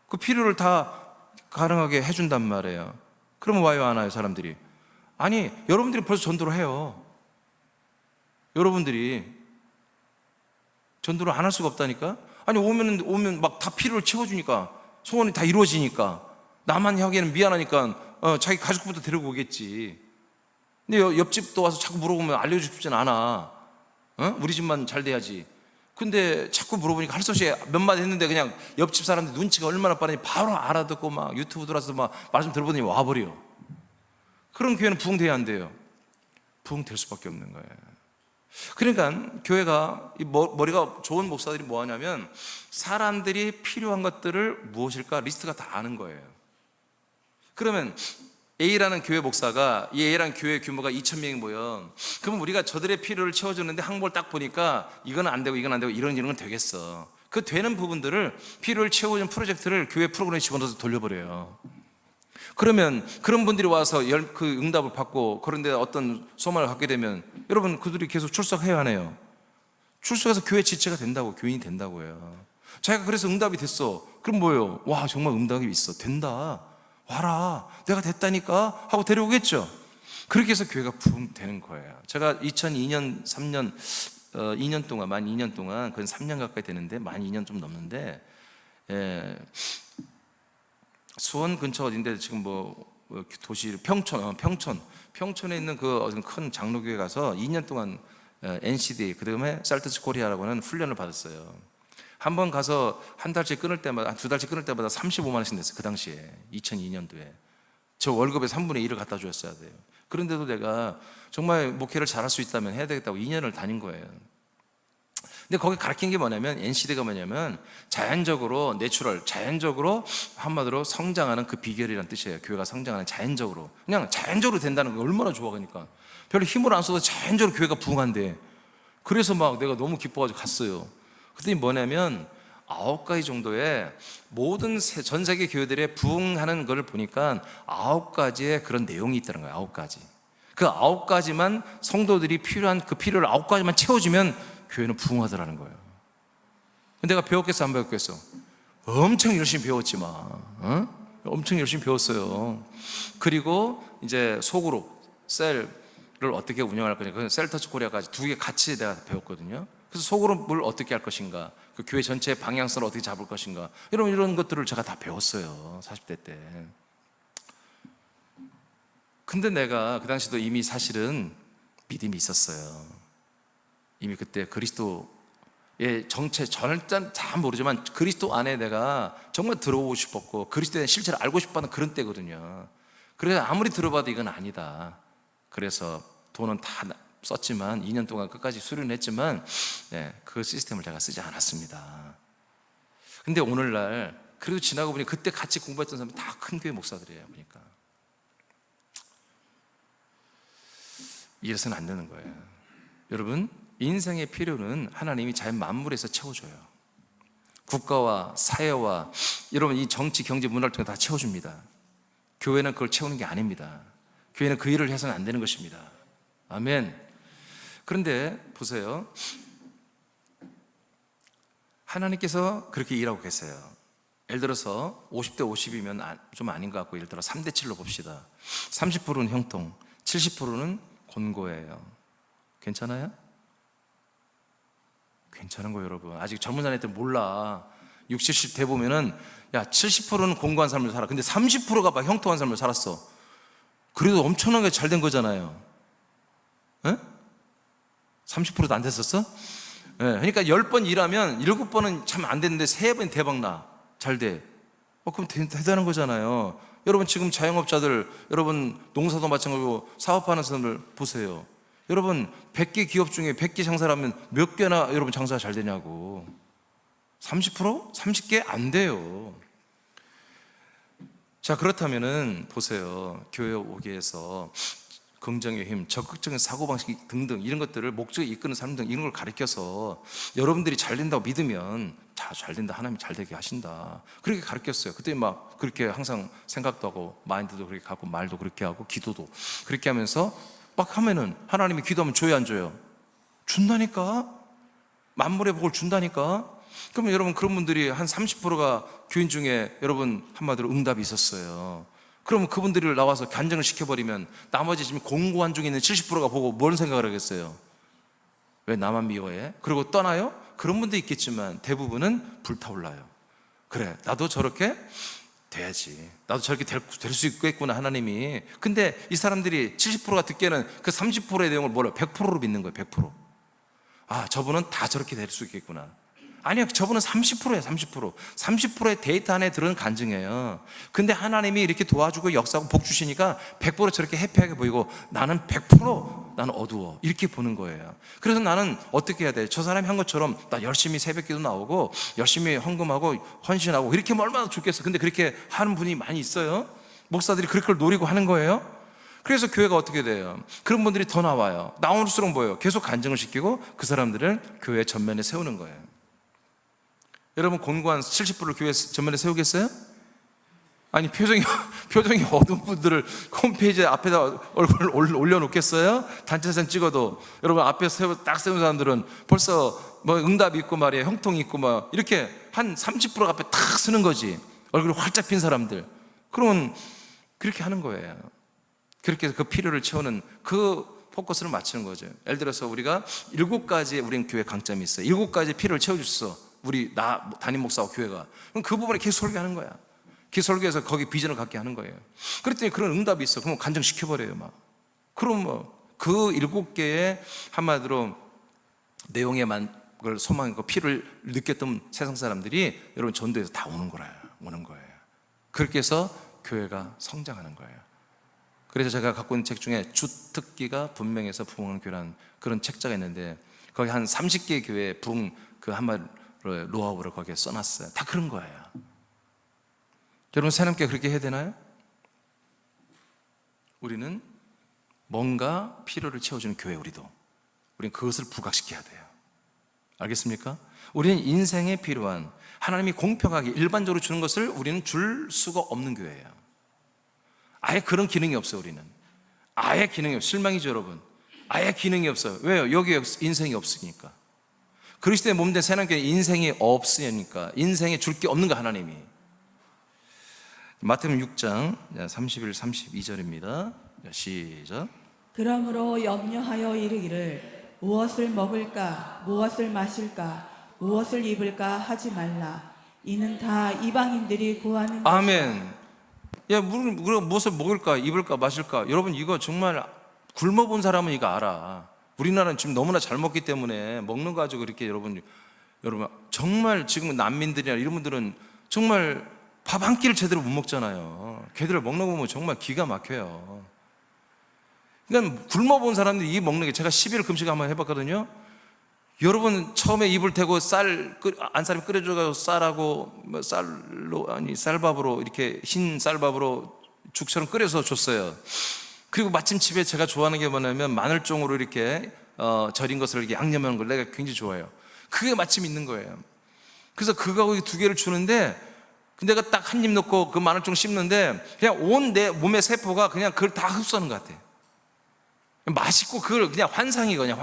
그 필요를 다 가능하게 해준단 말이에요. 그러면 와요, 안 와요, 사람들이? 아니, 여러분들이 벌써 전도를 해요. 여러분들이 전도를 안 할 수가 없다니까? 아니, 오면 막 다 필요를 채워주니까, 소원이 다 이루어지니까, 나만 하기에는 미안하니까, 자기 가족부터 데리고 오겠지. 근데 옆집도 와서 자꾸 물어보면 알려주고 싶진 않아. 우리 집만 잘 돼야지. 근데 자꾸 물어보니까 할 수 없이 몇 마디 했는데 그냥 옆집 사람들 눈치가 얼마나 빠르니 바로 알아듣고 막 유튜브 들어와서 막 말씀 들어보더니 와버려. 그런 교회는 부흥돼야 안 돼요. 부흥될 수밖에 없는 거예요. 그러니까 교회가 머리가 좋은 목사들이 뭐 하냐면 사람들이 필요한 것들을 무엇일까 리스트가 다 아는 거예요. 그러면 A라는 교회 목사가 이 A라는 교회 규모가 2,000명이 모여. 그러면 우리가 저들의 필요를 채워주는데 항목을 딱 보니까 이건 안 되고 이건 안 되고 이런 건 되겠어. 그 되는 부분들을 필요를 채워주는 프로젝트를 교회 프로그램에 집어넣어서 돌려버려요. 그러면 그런 분들이 와서 그 응답을 받고 그런데 어떤 소망을 갖게 되면 여러분 그들이 계속 출석해야 하네요. 출석해서 교회 지체가 된다고, 교인이 된다고요. 자기가 그래서 응답이 됐어. 그럼 뭐예요? 와, 정말 응답이 있어. 된다. 와라. 내가 됐다니까 하고 데려오겠죠. 그렇게 해서 교회가 부흥되는 거예요. 제가 2002년, 3년, 2년 동안, 만 2년 동안, 그건 3년 가까이 되는데, 만 2년 좀 넘는데, 수원 근처 어딘데 지금 도시 평촌에 있는 그 큰 장로교회 가서 2년 동안 NCD, 그 다음에 셀트스 코리아라고 하는 훈련을 받았어요. 한 번 가서 한 달씩 끊을 때마다, 두 달씩 끊을 때마다 35만 원씩 냈어요. 그 당시에 2002년도에 저 월급의 3분의 1을 갖다 주었어야 돼요. 그런데도 내가 정말 목회를 잘할 수 있다면 해야 되겠다고 2년을 다닌 거예요. 근데 거기 가르친 게 뭐냐면, NCD가 뭐냐면 자연적으로 자연적으로 한마디로 성장하는 그 비결이라는 뜻이에요. 교회가 성장하는 자연적으로, 그냥 자연적으로 된다는 거 얼마나 좋아. 그러니까 별로 힘을 안 써도 자연적으로 교회가 부흥한대. 그래서 막 내가 너무 기뻐가지고 갔어요. 그랬더니 뭐냐면 9가지 정도의 모든 전 세계 교회들의 부흥하는 걸 보니까 9가지의 그런 내용이 있다는 거예요. 9가지. 그 9가지만 성도들이 필요한 그 필요를 9가지만 채워주면 교회는 부흥하더라는 거예요. 내가 배웠겠어, 안 배웠겠어? 엄청 열심히 배웠지만, 엄청 열심히 배웠어요. 그리고 이제 소그룹, 셀을 어떻게 운영할 거냐, 셀터치 코리아까지 2개 같이 내가 배웠거든요. 그래서 소그룹을 어떻게 할 것인가, 그 교회 전체의 방향성을 어떻게 잡을 것인가, 이런 것들을 제가 다 배웠어요, 40대 때. 근데 내가 그 당시도 이미 사실은 믿음이 있었어요. 이미 그때 그리스도의 정체 전일단 잘 모르지만 그리스도 안에 내가 정말 들어오고 싶었고 그리스도의 실체를 알고 싶어하는 그런 때거든요. 그래서 아무리 들어봐도 이건 아니다. 그래서 돈은 다 썼지만 2년 동안 끝까지 수련을 했지만 그 시스템을 제가 쓰지 않았습니다. 근데 오늘날 그래도 지나고 보니 그때 같이 공부했던 사람이 다 큰 교회 목사들이에요. 보니까 이래서는 안 되는 거예요. 여러분, 인생의 필요는 하나님이 자연 만물에서 채워줘요. 국가와 사회와 여러분 이 정치, 경제, 문화를 통해 다 채워줍니다. 교회는 그걸 채우는 게 아닙니다. 교회는 그 일을 해서는 안 되는 것입니다. 아멘. 그런데 보세요. 하나님께서 그렇게 일하고 계세요. 예를 들어서 50대 50이면 좀 아닌 것 같고, 예를 들어 3대 7로 봅시다. 30%는 형통, 70%는 권고예요. 괜찮아요? 괜찮은 거예요, 여러분. 아직 젊은 사람들 몰라. 60, 70대 보면은 야 70%는 공고한 삶을 살아. 근데 30%가 막 형통한 삶을 살았어. 그래도 엄청나게 잘 된 거잖아요. 에? 30%도 안 됐었어? 그러니까 10번 일하면 7번은 참 안 됐는데 3번 대박 나. 잘 돼. 그럼 대단한 거잖아요. 여러분 지금 자영업자들, 여러분 농사도 마찬가지고 사업하는 사람들 보세요. 여러분 100개 기업 중에 100개 장사를 하면 몇 개나 여러분 장사가 잘 되냐고. 30%? 30개? 안 돼요. 자, 그렇다면은 보세요. 교회 오게 해서 긍정의 힘, 적극적인 사고방식 등등 이런 것들을 목적에 이끄는 사람 등 이런 걸 가르쳐서 여러분들이 잘 된다고 믿으면 잘 된다, 하나님이 잘 되게 하신다, 그렇게 가르쳤어요. 그때 막 그렇게 항상 생각도 하고 마인드도 그렇게 갖고 말도 그렇게 하고 기도도 그렇게 하면서 막 하면은 하나님이 기도하면 줘요 안 줘요? 준다니까. 만물의 복을 준다니까. 그러면 여러분 그런 분들이 한 30%가 교인 중에 여러분 한마디로 응답이 있었어요. 그러면 그분들을 나와서 간증을 시켜버리면 나머지 지금 공고한 중에 있는 70%가 보고 뭔 생각을 하겠어요? 왜 나만 미워해? 그리고 떠나요? 그런 분도 있겠지만 대부분은 불타올라요. 그래, 나도 저렇게 돼야지. 나도 저렇게 될 수 있겠구나, 하나님이. 근데 이 사람들이 70%가 듣기에는 그 30%의 내용을 뭐라 100%로 믿는 거예요. 100%. 아, 저분은 다 저렇게 될 수 있겠구나. 아니요, 저분은 30%예요. 30%. 30%의 데이터 안에 들은 간증이에요. 근데 하나님이 이렇게 도와주고 역사하고 복 주시니까 100% 저렇게 해피하게 보이고 나는 100% 나는 어두워, 이렇게 보는 거예요. 그래서 나는 어떻게 해야 돼? 저 사람이 한 것처럼 나 열심히 새벽기도 나오고 열심히 헌금하고 헌신하고 이렇게 하면 얼마나 좋겠어. 근데 그렇게 하는 분이 많이 있어요. 목사들이 그걸 노리고 하는 거예요. 그래서 교회가 어떻게 돼요? 그런 분들이 더 나와요. 나올수록 뭐예요? 계속 간증을 시키고 그 사람들을 교회 전면에 세우는 거예요. 여러분 권고한 70%를 교회 전면에 세우겠어요? 아니 표정이 어두운 분들을 홈페이지 앞에다 얼굴 올려놓겠어요? 단체 사진 찍어도 여러분 앞에 딱 세운 사람들은 벌써 뭐 응답이 있고 말이에요, 형통이 있고 막 이렇게 한 30%가 앞에 탁 서는 거지. 얼굴이 활짝 핀 사람들. 그러면 그렇게 하는 거예요. 그렇게 해서 그 필요를 채우는 그 포커스를 맞추는 거죠. 예를 들어서 우리가 7가지의 우리는 교회 강점이 있어요. 7가지 필요를 채워줬어. 우리 담임 목사와 교회가. 그럼 그 부분에 계속 설교하는 거야. 계속 설교해서 거기 비전을 갖게 하는 거예요. 그랬더니 그런 응답이 있어. 그럼 간증시켜버려요 막. 그럼 뭐 그 7개의 한마디로 내용에만 그걸 소망하고 피를 느꼈던 세상 사람들이 여러분 전도에서 다 오는 거예요. 그렇게 해서 교회가 성장하는 거예요. 그래서 제가 갖고 있는 책 중에 주특기가 분명해서 부흥하는 교회라는 그런 책자가 있는데 거기 한 30개의 교회 부흥 그 한마디로 노하우를 거기에 써놨어요. 다 그런 거예요. 여러분 새롭게 그렇게 해야 되나요? 우리는 뭔가 필요를 채워주는 교회, 우리는 그것을 부각시켜야 돼요. 알겠습니까? 우리는 인생에 필요한 하나님이 공평하게 일반적으로 주는 것을 우리는 줄 수가 없는 교회예요. 아예 그런 기능이 없어요. 우리는 아예 기능이 없어요. 실망이죠 여러분. 아예 기능이 없어요. 왜요? 여기에 인생이 없으니까. 그리스도의 몸된 새남교회 인생이 없으니까. 인생에 줄 게 없는 거 하나님이. 마태복음 6장 31, 32절입니다 시작. 그러므로 염려하여 이르기를 무엇을 먹을까 무엇을 마실까 무엇을 입을까 하지 말라. 이는 다 이방인들이 구하는 아멘. 야, 무엇을 먹을까 입을까 마실까. 여러분 이거 정말 굶어본 사람은 이거 알아. 우리나라는 지금 너무나 잘 먹기 때문에 먹는 거 가지고 이렇게 여러분 정말 지금 난민들이나 이런 분들은 정말 밥 한 끼를 제대로 못 먹잖아요. 걔들을 먹는 거 보면 정말 기가 막혀요. 그러니까 굶어본 사람들이 이 먹는 게, 제가 10일 금식 한번 해봤거든요. 여러분 처음에 입을 대고 안사람이 끓여줘가지고 쌀하고 쌀밥으로, 이렇게 흰 쌀밥으로 죽처럼 끓여서 줬어요. 그리고 마침 집에 제가 좋아하는 게 뭐냐면 마늘종으로 이렇게 절인 것을 이렇게 양념하는 걸 내가 굉장히 좋아해요. 그게 마침 있는 거예요. 그래서 그거하고 두 개를 주는데, 내가 딱 한 입 넣고 그 마늘종 씹는데 그냥 온 내 몸의 세포가 그냥 그걸 다 흡수하는 것 같아. 맛있고, 그걸 그냥 환상이거든요.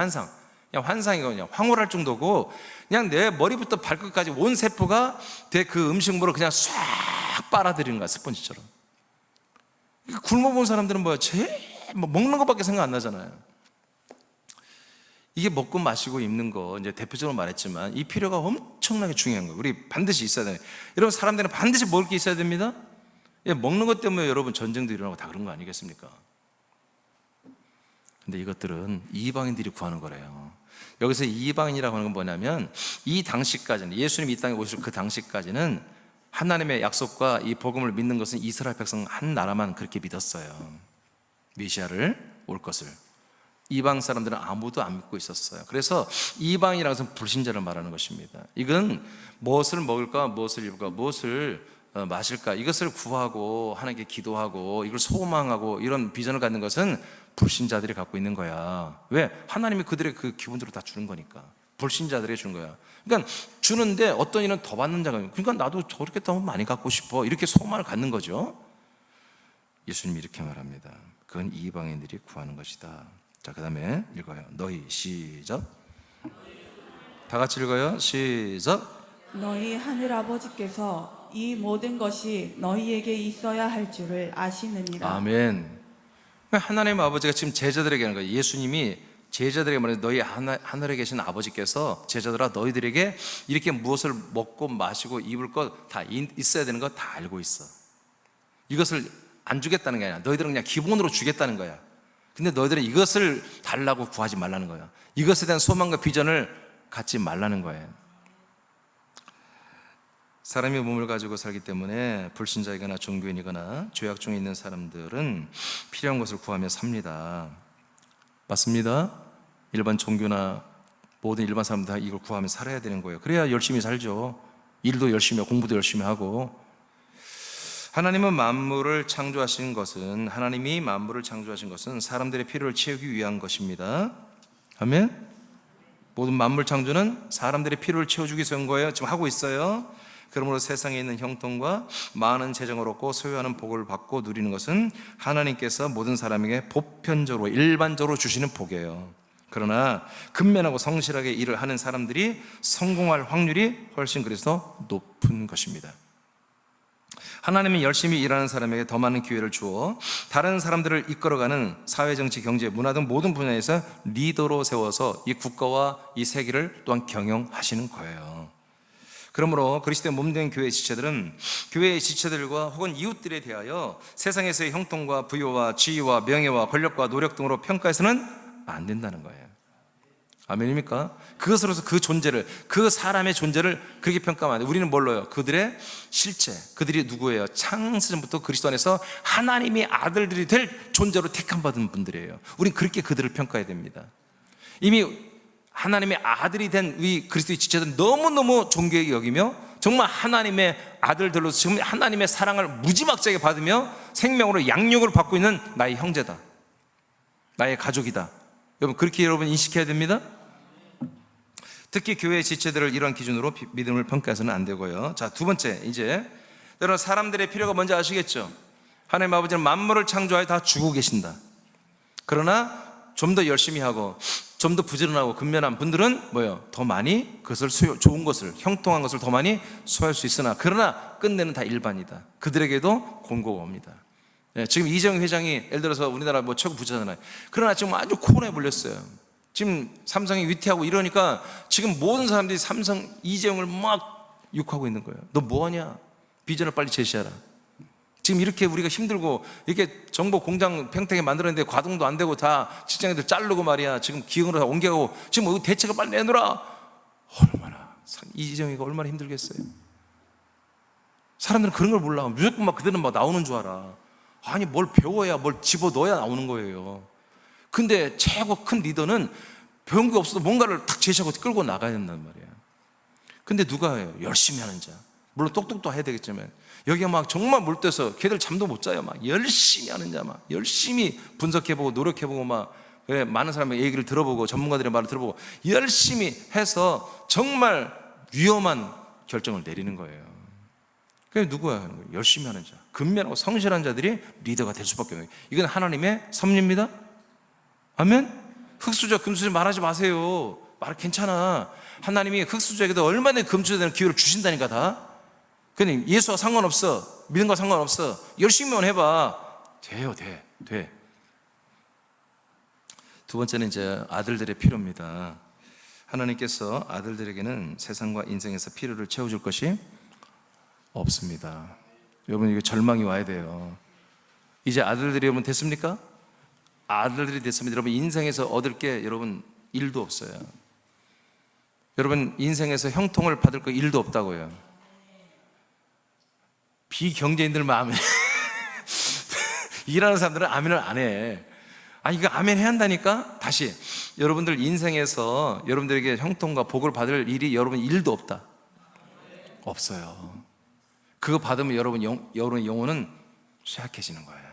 환상이거든요. 황홀할 정도고, 그냥 내 머리부터 발끝까지 온 세포가 그 음식물을 그냥 싹 빨아들이는 거야, 스펀지처럼. 굶어본 사람들은 뭐야? 먹는 것밖에 생각 안 나잖아요. 이게 먹고 마시고 입는 거, 이제 대표적으로 말했지만 이 필요가 엄청나게 중요한 거예요. 우리 반드시 있어야 돼요. 여러분, 사람들은 반드시 먹을 게 있어야 됩니다. 먹는 것 때문에 여러분 전쟁도 일어나고 다 그런 거 아니겠습니까? 근데 이것들은 이방인들이 구하는 거래요. 여기서 이방인이라고 하는 건 뭐냐면, 이 당시까지는, 예수님이 이 땅에 오실 그 당시까지는 하나님의 약속과 이 복음을 믿는 것은 이스라엘 백성 한 나라만 그렇게 믿었어요. 메시아를 올 것을. 이방 사람들은 아무도 안 믿고 있었어요. 그래서 이방이라는 것은 불신자를 말하는 것입니다. 이건 무엇을 먹을까, 무엇을 입을까, 무엇을 마실까, 이것을 구하고 하나님께 기도하고 이걸 소망하고 이런 비전을 갖는 것은 불신자들이 갖고 있는 거야. 왜? 하나님이 그들의 그 기본대로 다 주는 거니까. 불신자들이 주는 거야. 그러니까 주는데 어떤 이는 더 받는 자가 있고, 그러니까 나도 저렇게 더 많이 갖고 싶어, 이렇게 소망을 갖는 거죠. 예수님이 이렇게 말합니다. 그건 이방인들이 구하는 것이다. 자, 그 다음에 읽어요. 너희, 시작. 다 같이 읽어요. 시작. 너희 하늘 아버지께서 이 모든 것이 너희에게 있어야 할 줄을 아시느니라. 아멘. 하나님 아버지가 지금 제자들에게 하는 거예요. 예수님이 제자들에게 말해서 너희 하늘에 계신 아버지께서, 제자들아 너희들에게 이렇게 무엇을 먹고 마시고 입을 것 다 있어야 되는 거 다 알고 있어. 이것을 안 주겠다는 게 아니라 너희들은 그냥 기본으로 주겠다는 거야. 근데 너희들은 이것을 달라고 구하지 말라는 거야. 이것에 대한 소망과 비전을 갖지 말라는 거예요. 사람이 몸을 가지고 살기 때문에 불신자이거나 종교인이거나 죄악 중에 있는 사람들은 필요한 것을 구하며 삽니다. 맞습니다. 일반 종교나 모든 일반 사람들 다 이걸 구하며 살아야 되는 거예요. 그래야 열심히 살죠. 일도 열심히 하고 공부도 열심히 하고. 하나님이 만물을 창조하신 것은 사람들의 필요를 채우기 위한 것입니다. 아멘. 모든 만물 창조는 사람들의 필요를 채워주기 위해서 한 거예요. 지금 하고 있어요. 그러므로 세상에 있는 형통과 많은 재정을 얻고 소유하는 복을 받고 누리는 것은 하나님께서 모든 사람에게 보편적으로, 일반적으로 주시는 복이에요. 그러나 근면하고 성실하게 일을 하는 사람들이 성공할 확률이 훨씬 그래서 높은 것입니다. 하나님이 열심히 일하는 사람에게 더 많은 기회를 주어 다른 사람들을 이끌어가는 사회, 정치, 경제, 문화 등 모든 분야에서 리더로 세워서 이 국가와 이 세계를 또한 경영하시는 거예요. 그러므로 그리스도의 몸된 교회의 지체들은 교회의 지체들과 혹은 이웃들에 대하여 세상에서의 형통과 부유와 지위와 명예와 권력과 노력 등으로 평가해서는 안 된다는 거예요. 아멘입니까? 그것으로서 그 존재를, 그 사람의 존재를 그렇게 평가하면 안 돼요. 우리는 뭘로요? 그들의 실체, 그들이 누구예요? 창세전부터 그리스도 안에서 하나님의 아들들이 될 존재로 택함받은 분들이에요. 우린 그렇게 그들을 평가해야 됩니다. 이미 하나님의 아들이 된 우리 그리스도의 지체들은 너무너무 존귀하게 여기며 정말 하나님의 아들들로서 지금 하나님의 사랑을 무지막지하게 받으며 생명으로 양육을 받고 있는 나의 형제다, 나의 가족이다. 여러분, 그렇게 여러분 인식해야 됩니다. 특히 교회의 지체들을 이런 기준으로 믿음을 평가해서는 안 되고요. 자, 두 번째, 이제 여러분 사람들의 필요가 뭔지 아시겠죠? 하나님 아버지는 만물을 창조하여 다 주고 계신다. 그러나 좀 더 열심히 하고 좀 더 부지런하고 근면한 분들은 뭐예요? 더 많이 그것을 좋은 것을, 형통한 것을 더 많이 소화할 수 있으나, 그러나 끝내는 다 일반이다. 그들에게도 공고가 옵니다. 지금 이재용 회장이 예를 들어서 우리나라 최고 부자잖아요. 그러나 지금 아주 코너에 몰렸어요. 지금 삼성이 위태하고 이러니까 지금 모든 사람들이 삼성 이재용을 막 욕하고 있는 거예요. 너 뭐하냐? 비전을 빨리 제시하라. 지금 이렇게 우리가 힘들고 이렇게 정보 공장 평택에 만들었는데 과동도 안 되고 다 직장인들 자르고 말이야. 지금 기흥으로 다 옮겨가고 지금 대책을 빨리 내놓으라. 얼마나 이재용이가 얼마나 힘들겠어요. 사람들은 그런 걸 몰라. 무조건 막 그들은 막 나오는 줄 알아. 아니 뭘 배워야 뭘 집어넣어야 나오는 거예요. 근데 최고 큰 리더는 배운 게 없어도 뭔가를 탁 제시하고 끌고 나가야 된단 말이에요. 근데 누가 해요? 열심히 하는 자. 물론 똑똑도 해야 되겠지만, 여기가 막 정말 몰두해서 걔들 잠도 못 자요. 막 열심히 하는 자, 막 열심히 분석해보고 노력해보고, 막 그래, 많은 사람의 얘기를 들어보고 전문가들의 말을 들어보고 열심히 해서 정말 위험한 결정을 내리는 거예요. 그게 누구야 하는 거예요? 열심히 하는 자, 근면하고 성실한 자들이 리더가 될 수밖에 없는 거예요. 이건 하나님의 섭리입니다. 아멘. 흙수저 금수저 말하지 마세요. 말 괜찮아. 하나님이 흙수저에게도 얼마나 금수저 되는 기회를 주신다니까. 다. 그냥 예수와 상관없어, 믿음과 상관없어, 열심히만 해봐. 돼요. 돼. 두 번째는 이제 아들들의 필요입니다. 하나님께서 아들들에게는 세상과 인생에서 필요를 채워줄 것이 없습니다. 여러분, 이거 절망이 와야 돼요. 이제 아들들이 여러분 됐습니까? 아들들이 됐습니다. 여러분, 인생에서 얻을 게 여러분 일도 없어요. 여러분, 인생에서 형통을 받을 거 일도 없다고요. 비경제인들 마음에 일하는 사람들은 아멘을 안 해. 이거 아멘 해야 한다니까. 다시, 여러분들 인생에서 여러분들에게 형통과 복을 받을 일이 여러분 일도 없다. 없어요. 그거 받으면 여러분의 영혼은 쇠약해지는 거예요.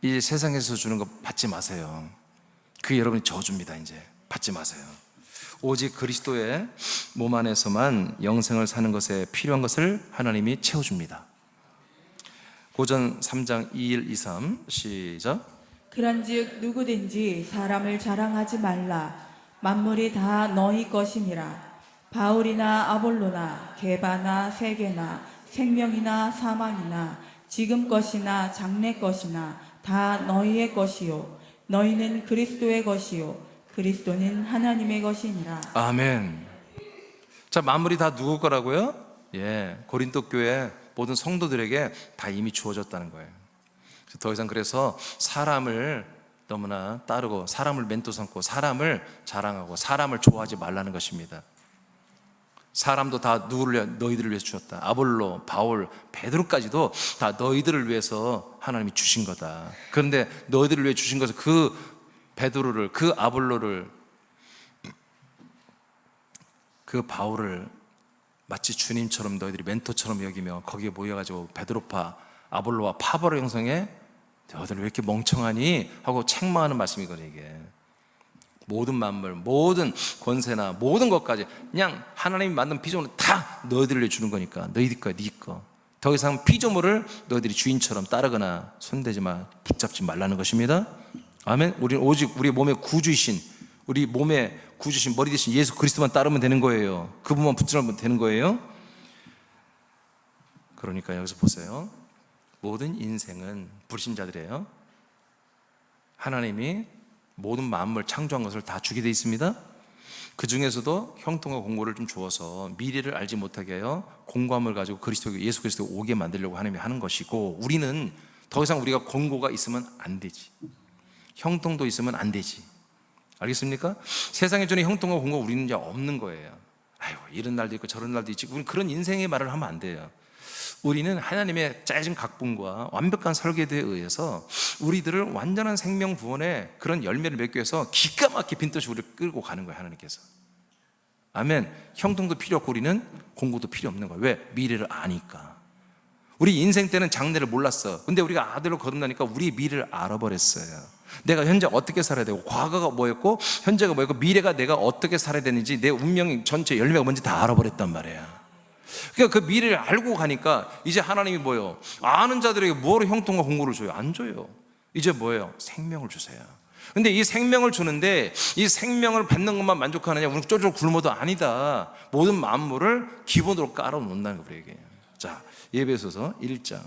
이 세상에서 주는 거 받지 마세요. 그게 여러분이 저주입니다. 이제 받지 마세요. 오직 그리스도의 몸 안에서만 영생을 사는 것에 필요한 것을 하나님이 채워줍니다. 고전 3장 2일 2-3 시작. 그런즉 누구든지 사람을 자랑하지 말라. 만물이 다 너희 것임이라. 바울이나 아볼로나 게바나 세게나 생명이나 사망이나 지금 것이나 장래 것이나 다 너희의 것이요 너희는 그리스도의 것이요 그리스도는 하나님의 것이니라. 아멘. 자, 만물이 다 누구 거라고요? 고린도 교회 모든 성도들에게 다 이미 주어졌다는 거예요. 더 이상 그래서 사람을 너무나 따르고 사람을 멘토 삼고 사람을 자랑하고 사람을 좋아하지 말라는 것입니다. 사람도 다 너희들을 위해서 주었다. 아볼로, 바울, 베드로까지도 다 너희들을 위해서 하나님이 주신 거다. 그런데 너희들을 위해 주신 것은 그 베드로를, 그 아볼로를, 그 바울을 마치 주님처럼 너희들이 멘토처럼 여기며 거기에 모여가지고 베드로파, 아볼로와 파벌을 형성해. 너희들 왜 이렇게 멍청하니? 하고 책망하는 말씀이거든요. 이게 모든 만물, 모든 권세나 모든 것까지 그냥 하나님이 만든 피조물을 다 너희들을 위해 주는 거니까 너희들 거야, 네 거. 더 이상 피조물을 너희들이 주인처럼 따르거나 손대지 마, 붙잡지 말라는 것입니다. 아멘. 우리는 오직 우리 몸의 구주이신, 우리 몸의 구주신 머리 대신 예수 그리스도만 따르면 되는 거예요. 그분만 붙잡으면 되는 거예요. 그러니까 여기서 보세요. 모든 인생은 불신자들이에요. 하나님이 모든 만물 창조한 것을 다 주게 돼 있습니다. 그 중에서도 형통과 공고를 좀 주어서 미래를 알지 못하게 하여 공고함을 가지고 예수 그리스도 오게 만들려고 하나님이 하는 것이고, 우리는 더 이상 우리가 공고가 있으면 안 되지, 형통도 있으면 안 되지. 알겠습니까? 세상에 주는 형통과 공고 우리는 이제 없는 거예요. 아이고, 이런 날도 있고 저런 날도 있지. 우리는 그런 인생의 말을 하면 안 돼요. 우리는 하나님의 짜여진 각본과 완벽한 설계도에 의해서 우리들을 완전한 생명 부원의 그런 열매를 맺기 위해서 기가 막히게 빈도시 우리를 끌고 가는 거예요. 하나님께서. 아멘. 형통도 필요 없고 우리는 공고도 필요 없는 거예요. 왜? 미래를 아니까. 우리 인생 때는 장래를 몰랐어. 근데 우리가 아들로 거듭나니까 우리 미래를 알아버렸어요. 내가 현재 어떻게 살아야 되고, 과거가 뭐였고 현재가 뭐였고 미래가 내가 어떻게 살아야 되는지, 내 운명의 전체 열매가 뭔지 다 알아버렸단 말이야. 그러니까 그 미래를 알고 가니까 이제 하나님이 뭐예요? 아는 자들에게 뭐로 형통과 공고를 줘요? 안 줘요. 이제 뭐예요? 생명을 주세요. 근데 이 생명을 주는데 이 생명을 받는 것만 만족하느냐? 우리는 쪼쪼 굶어도 아니다. 모든 만물을 기본으로 깔아놓는다는 거 우리에게. 자, 예배소서 1장,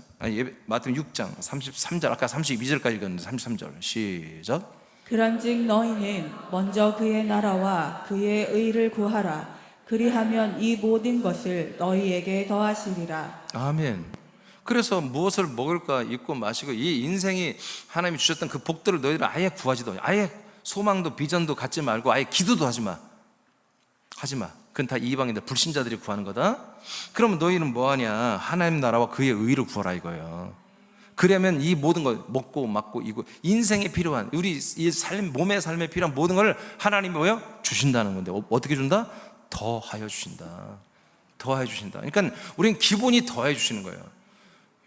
마태복음 6장 33절, 아까 32절까지 읽었는데 33절 시작. 그런즉 너희는 먼저 그의 나라와 그의 의를 구하라. 그리하면 이 모든 것을 너희에게 더하시리라. 아멘. 그래서 무엇을 먹을까, 입고 마시고, 이 인생이 하나님이 주셨던 그 복들을 너희들 아예 구하지도, 아예 소망도 비전도 갖지 말고 아예 기도도 하지 마. 그건 다 이방인들, 불신자들이 구하는 거다. 그러면 너희는 뭐하냐? 하나님 나라와 그의 의를 구하라 이거예요. 그러면 이 모든 걸 먹고 맞고 이거 인생에 필요한 우리 이 삶 몸의 삶에 필요한 모든 걸 하나님이 뭐요? 주신다는 건데 어떻게 준다? 더하여 주신다. 더하여 주신다. 그러니까 우리는 기본이 더하여 주시는 거예요.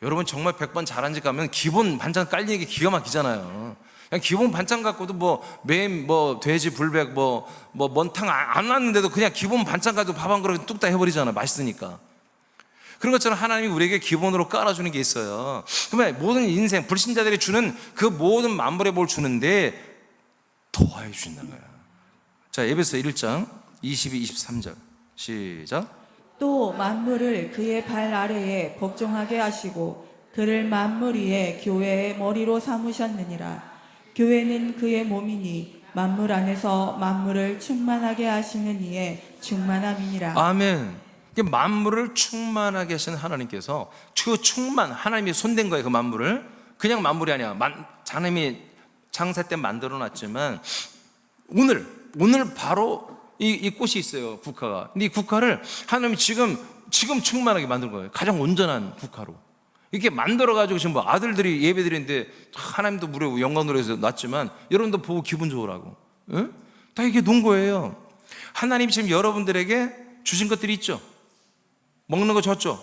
여러분 정말 100번 잘한 집 가면 기본 반찬 깔리는 게 기가 막히잖아요. 그냥 기본 반찬 갖고도 돼지 불백 먼탕 안 왔는데도 그냥 기본 반찬 가지고 밥 한 그릇 뚝딱 해버리잖아. 맛있으니까. 그런 것처럼 하나님이 우리에게 기본으로 깔아주는 게 있어요. 그러면 모든 인생 불신자들이 주는 그 모든 만물의 뭘 주는데 더하여 주신다는 거야. 자, 에베소 1장 22, 23절 시작. 또 만물을 그의 발 아래에 복종하게 하시고 그를 만물 위에 교회의 머리로 삼으셨느니라. 교회는 그의 몸이니 만물 안에서 만물을 충만하게 하시는 이의 충만함이니라. 아멘. 만물을 충만하게 하시는 하나님께서 그 충만, 하나님이 손댄 거예요. 그 만물을. 그냥 만물이 아니야. 하나님이 창세 때 만들어 놨지만 오늘 바로 이 꽃이 있어요. 국화가. 근데 이 국화를 하나님이 지금 충만하게 만든 거예요. 가장 온전한 국화로. 이렇게 만들어가지고 지금 아들들이 예배드리는데 하나님도 무려 영광 노래에서 놨지만 여러분도 보고 기분 좋으라고. 응? 다 이게 놓은 거예요. 하나님이 지금 여러분들에게 주신 것들이 있죠. 먹는 거 줬죠.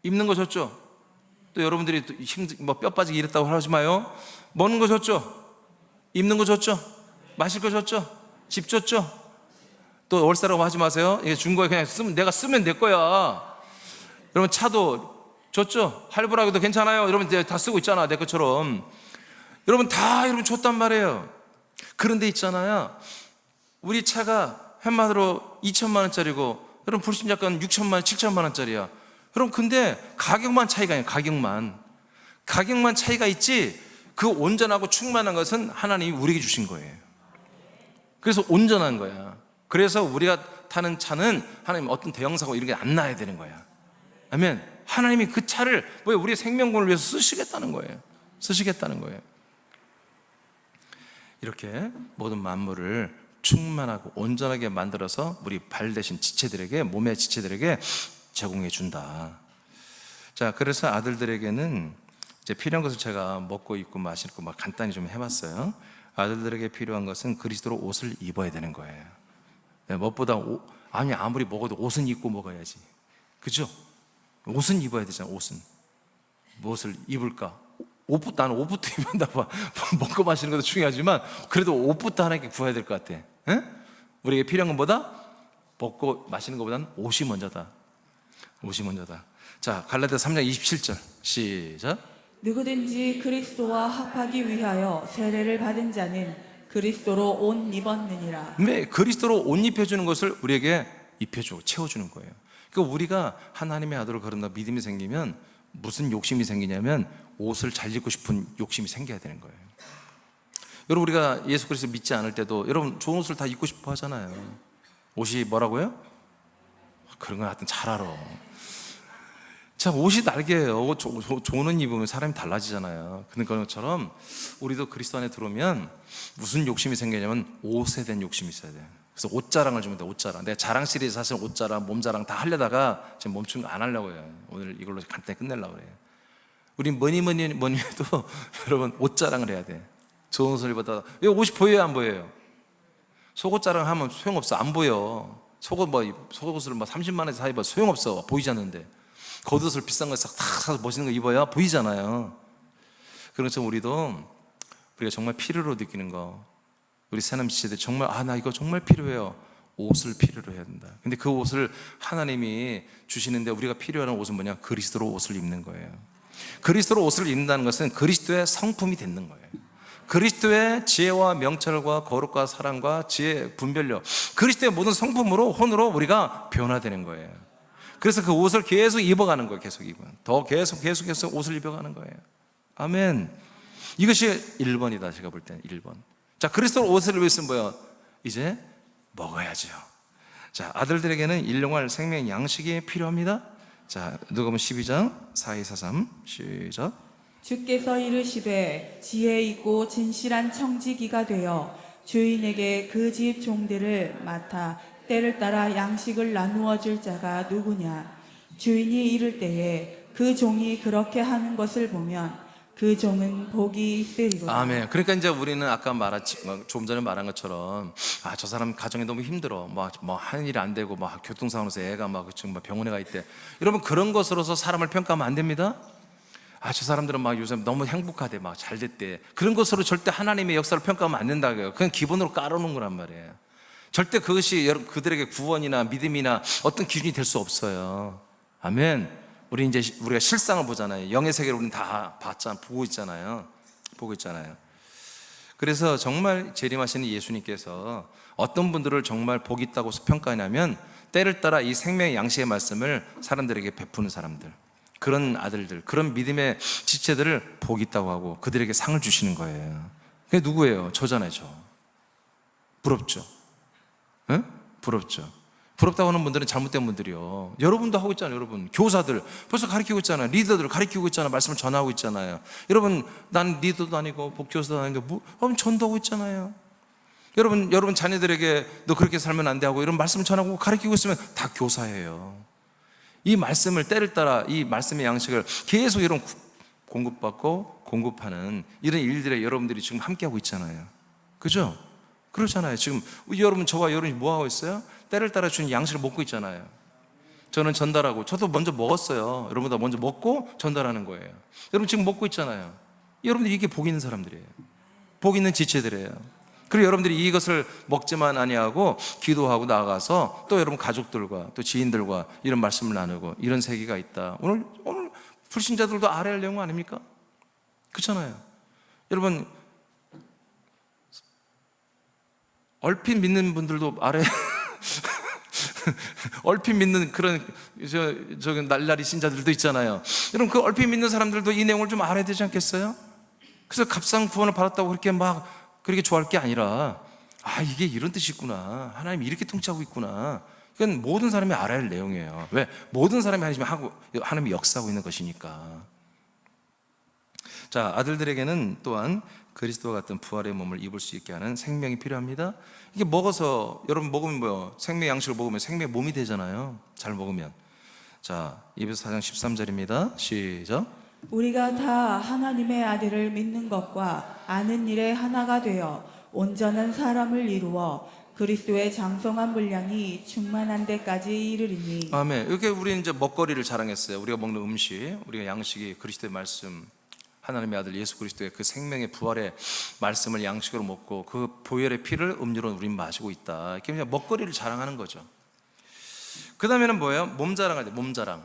입는 거 줬죠. 또 여러분들이 뼈 빠지게 이랬다고 하지 마요. 먹는 거 줬죠. 입는 거 줬죠. 마실 거 줬죠. 집 줬죠. 또 월세라고 하지 마세요. 이게 준 거에 그냥 내가 쓰면 내 거야. 여러분 차도 줬죠. 할부라고도 괜찮아요. 여러분 다 쓰고 있잖아. 내 것처럼. 여러분 다 여러분 줬단 말이에요. 그런데 있잖아요. 우리 차가 횟마다로 2천만 원짜리고 여러분 불신자 건 6천만 원, 7천만 원짜리야. 여러분 근데 가격만 차이가 아니에요. 가격만 차이가 있지 그 온전하고 충만한 것은 하나님이 우리에게 주신 거예요. 그래서 온전한 거야. 그래서 우리가 타는 차는 하나님 어떤 대형사고 이런 게 안 나야 되는 거야. 아멘. 하나님이 그 차를 우리의 생명권을 위해서 쓰시겠다는 거예요. 이렇게 모든 만물을 충만하고 온전하게 만들어서 우리 발 대신 지체들에게, 몸의 지체들에게 제공해 준다. 자, 그래서 아들들에게는 이제 필요한 것을 제가 먹고 입고 마시고 간단히 좀 해봤어요. 아들들에게 필요한 것은 그리스도로 옷을 입어야 되는 거예요. 무엇보다 아무리 먹어도 옷은 입고 먹어야지. 그죠? 옷은 입어야 되잖아. 무엇을 입을까? 나는 옷부터 입는다 봐. 먹고 마시는 것도 중요하지만 그래도 옷부터 하나님께 구해야 될 것 같아. 에? 우리에게 필요한 것보다 먹고 마시는 것보다는 옷이 먼저다. 자, 갈라디아서 3장 27절 시작. 누구든지 그리스도와 합하기 위하여 세례를 받은 자는 그리스도로 옷 입었느니라. 네, 그리스도로 옷 입혀주는 것을 우리에게 입혀주고 채워주는 거예요. 그러니까 우리가 하나님의 아들을 거른다 믿음이 생기면 무슨 욕심이 생기냐면 옷을 잘 입고 싶은 욕심이 생겨야 되는 거예요. 여러분 우리가 예수 그리스도 믿지 않을 때도 여러분 좋은 옷을 다 입고 싶어 하잖아요. 옷이 뭐라고요? 그런 건 하여튼 잘 알아. 자, 옷이 날개예요. 좋은 옷 입으면 사람이 달라지잖아요. 그런 것처럼 우리도 그리스도 안에 들어오면 무슨 욕심이 생기냐면 옷에 대한 욕심이 있어야 돼요. 그래서 옷자랑을 주면 돼. 옷자랑. 내가 자랑 시리즈 사실 옷자랑, 몸자랑 다 하려다가 지금 멈춘 거 안 하려고 해요. 오늘 이걸로 간단히 끝내려고 그래요. 우리 뭐니 해도 여러분 옷자랑을 해야 돼. 좋은 옷을 입었다. 왜 옷이 보여요, 안 보여요? 속옷 자랑하면 소용없어. 안 보여. 속옷을 30만 원에서 사 입어 소용없어. 보이지 않는데. 겉옷을 비싼 거 다 사서 멋있는 거 입어야 보이잖아요. 그런 것처럼 우리가 정말 필요로 느끼는 거, 우리 새남 지체들 정말 나 이거 정말 필요해요. 옷을 필요로 해야 된다. 근데 그 옷을 하나님이 주시는데 우리가 필요한 옷은 뭐냐? 그리스도로 옷을 입는 거예요. 그리스도로 옷을 입는다는 것은 그리스도의 성품이 되는 거예요. 그리스도의 지혜와 명철과 거룩과 사랑과 지혜, 분별력, 그리스도의 모든 성품으로 혼으로 우리가 변화되는 거예요. 그래서 그 옷을 계속 입어가는 거예요. 계속 옷을 입어가는 거예요. 아멘. 이것이 1번이다. 제가 볼 때는 1번. 자, 그리스도 옷을 입었으면 뭐예요? 이제 먹어야죠. 자, 아들들에게는 일용할 생명 양식이 필요합니다. 자, 누가복음 12장 4243 시작. 주께서 이르시되 지혜 있고 진실한 청지기가 되어 주인에게 그 집 종들을 맡아 때를 따라 양식을 나누어 줄 자가 누구냐? 주인이 이를 때에 그 종이 그렇게 하는 것을 보면 그 종은 복이 있으리로다. 아멘. 그러니까 이제 우리는 아까 조금 전에 말한 것처럼 저 사람 가정이 너무 힘들어. 뭐 하는 일이 안 되고 막 교통사고로서 애가 막 지금 막 병원에 가 있대. 여러분 그런 것으로서 사람을 평가하면 안 됩니다. 저 사람들은 막 요새 너무 행복하대, 막 잘 됐대. 그런 것으로 절대 하나님의 역사를 평가하면 안 된다고요. 그건 기본으로 깔아놓은 거란 말이에요. 절대 그것이 그들에게 구원이나 믿음이나 어떤 기준이 될 수 없어요. 아멘. 우리가 실상을 보잖아요. 영의 세계를 우리는 다 보고 있잖아요. 그래서 정말 재림하시는 예수님께서 어떤 분들을 정말 복 있다고 평가하냐면 때를 따라 이 생명의 양식의 말씀을 사람들에게 베푸는 사람들, 그런 아들들, 그런 믿음의 지체들을 복 있다고 하고 그들에게 상을 주시는 거예요. 그게 누구예요? 저잖아요. 저. 부럽죠? 응? 부럽죠? 부럽다고 하는 분들은 잘못된 분들이요. 여러분도 하고 있잖아요. 여러분 교사들 벌써 가르치고 있잖아요. 리더들 가르치고 있잖아요. 말씀을 전하고 있잖아요. 여러분 난 리더도 아니고 복교사도 아니고 여러분 전도하고 있잖아요. 여러분 자녀들에게 너 그렇게 살면 안 돼 하고 이런 말씀을 전하고 가르치고 있으면 다 교사예요. 이 말씀을 때를 따라 이 말씀의 양식을 계속 이런 공급받고 공급하는 이런 일들에 여러분들이 지금 함께하고 있잖아요. 그죠? 그렇잖아요. 지금 여러분, 저와 여러분이 뭐 하고 있어요? 때를 따라 주는 양식을 먹고 있잖아요. 저는 전달하고, 저도 먼저 먹었어요. 여러분보다 먼저 먹고 전달하는 거예요. 여러분 지금 먹고 있잖아요. 여러분들 이게 복 있는 사람들이에요. 복 있는 지체들이에요. 그리고 여러분들이 이것을 먹지만 아니하고 기도하고 나아가서 또 여러분 가족들과 또 지인들과 이런 말씀을 나누고 이런 세계가 있다. 오늘 불신자들도 알아야 할 내용 아닙니까? 그렇잖아요. 여러분 얼핏 믿는 분들도 알아야 얼핏 믿는 그런 저기 날라리 신자들도 있잖아요. 여러분 그 얼핏 믿는 사람들도 이 내용을 좀 알아야 되지 않겠어요? 그래서 값싼 구원을 받았다고 그렇게 그렇게 좋아할 게 아니라 이게 이런 뜻이 있구나, 하나님이 이렇게 통치하고 있구나, 이건 모든 사람이 알아야 할 내용이에요. 왜? 모든 사람이 하나님이 역사하고 있는 것이니까. 자, 아들들에게는 또한 그리스도와 같은 부활의 몸을 입을 수 있게 하는 생명이 필요합니다. 이게 먹어서 여러분 먹으면 뭐요? 생명 양식을 먹으면 생명의 몸이 되잖아요. 잘 먹으면. 자, 에베소 4장 13절입니다. 시작. 우리가 다 하나님의 아들을 믿는 것과 아는 일에 하나가 되어 온전한 사람을 이루어 그리스도의 장성한 분량이 충만한 데까지 이르리니. 아멘. 이렇게 우리는 이제 먹거리를 자랑했어요. 우리가 먹는 음식, 우리가 양식이 그리스도의 말씀, 하나님의 아들 예수 그리스도의 그 생명의 부활의 말씀을 양식으로 먹고 그 보혈의 피를 음료로 우린 마시고 있다. 이렇게 그냥 먹거리를 자랑하는 거죠. 그 다음에는 뭐예요? 몸 자랑할 때, 몸 자랑.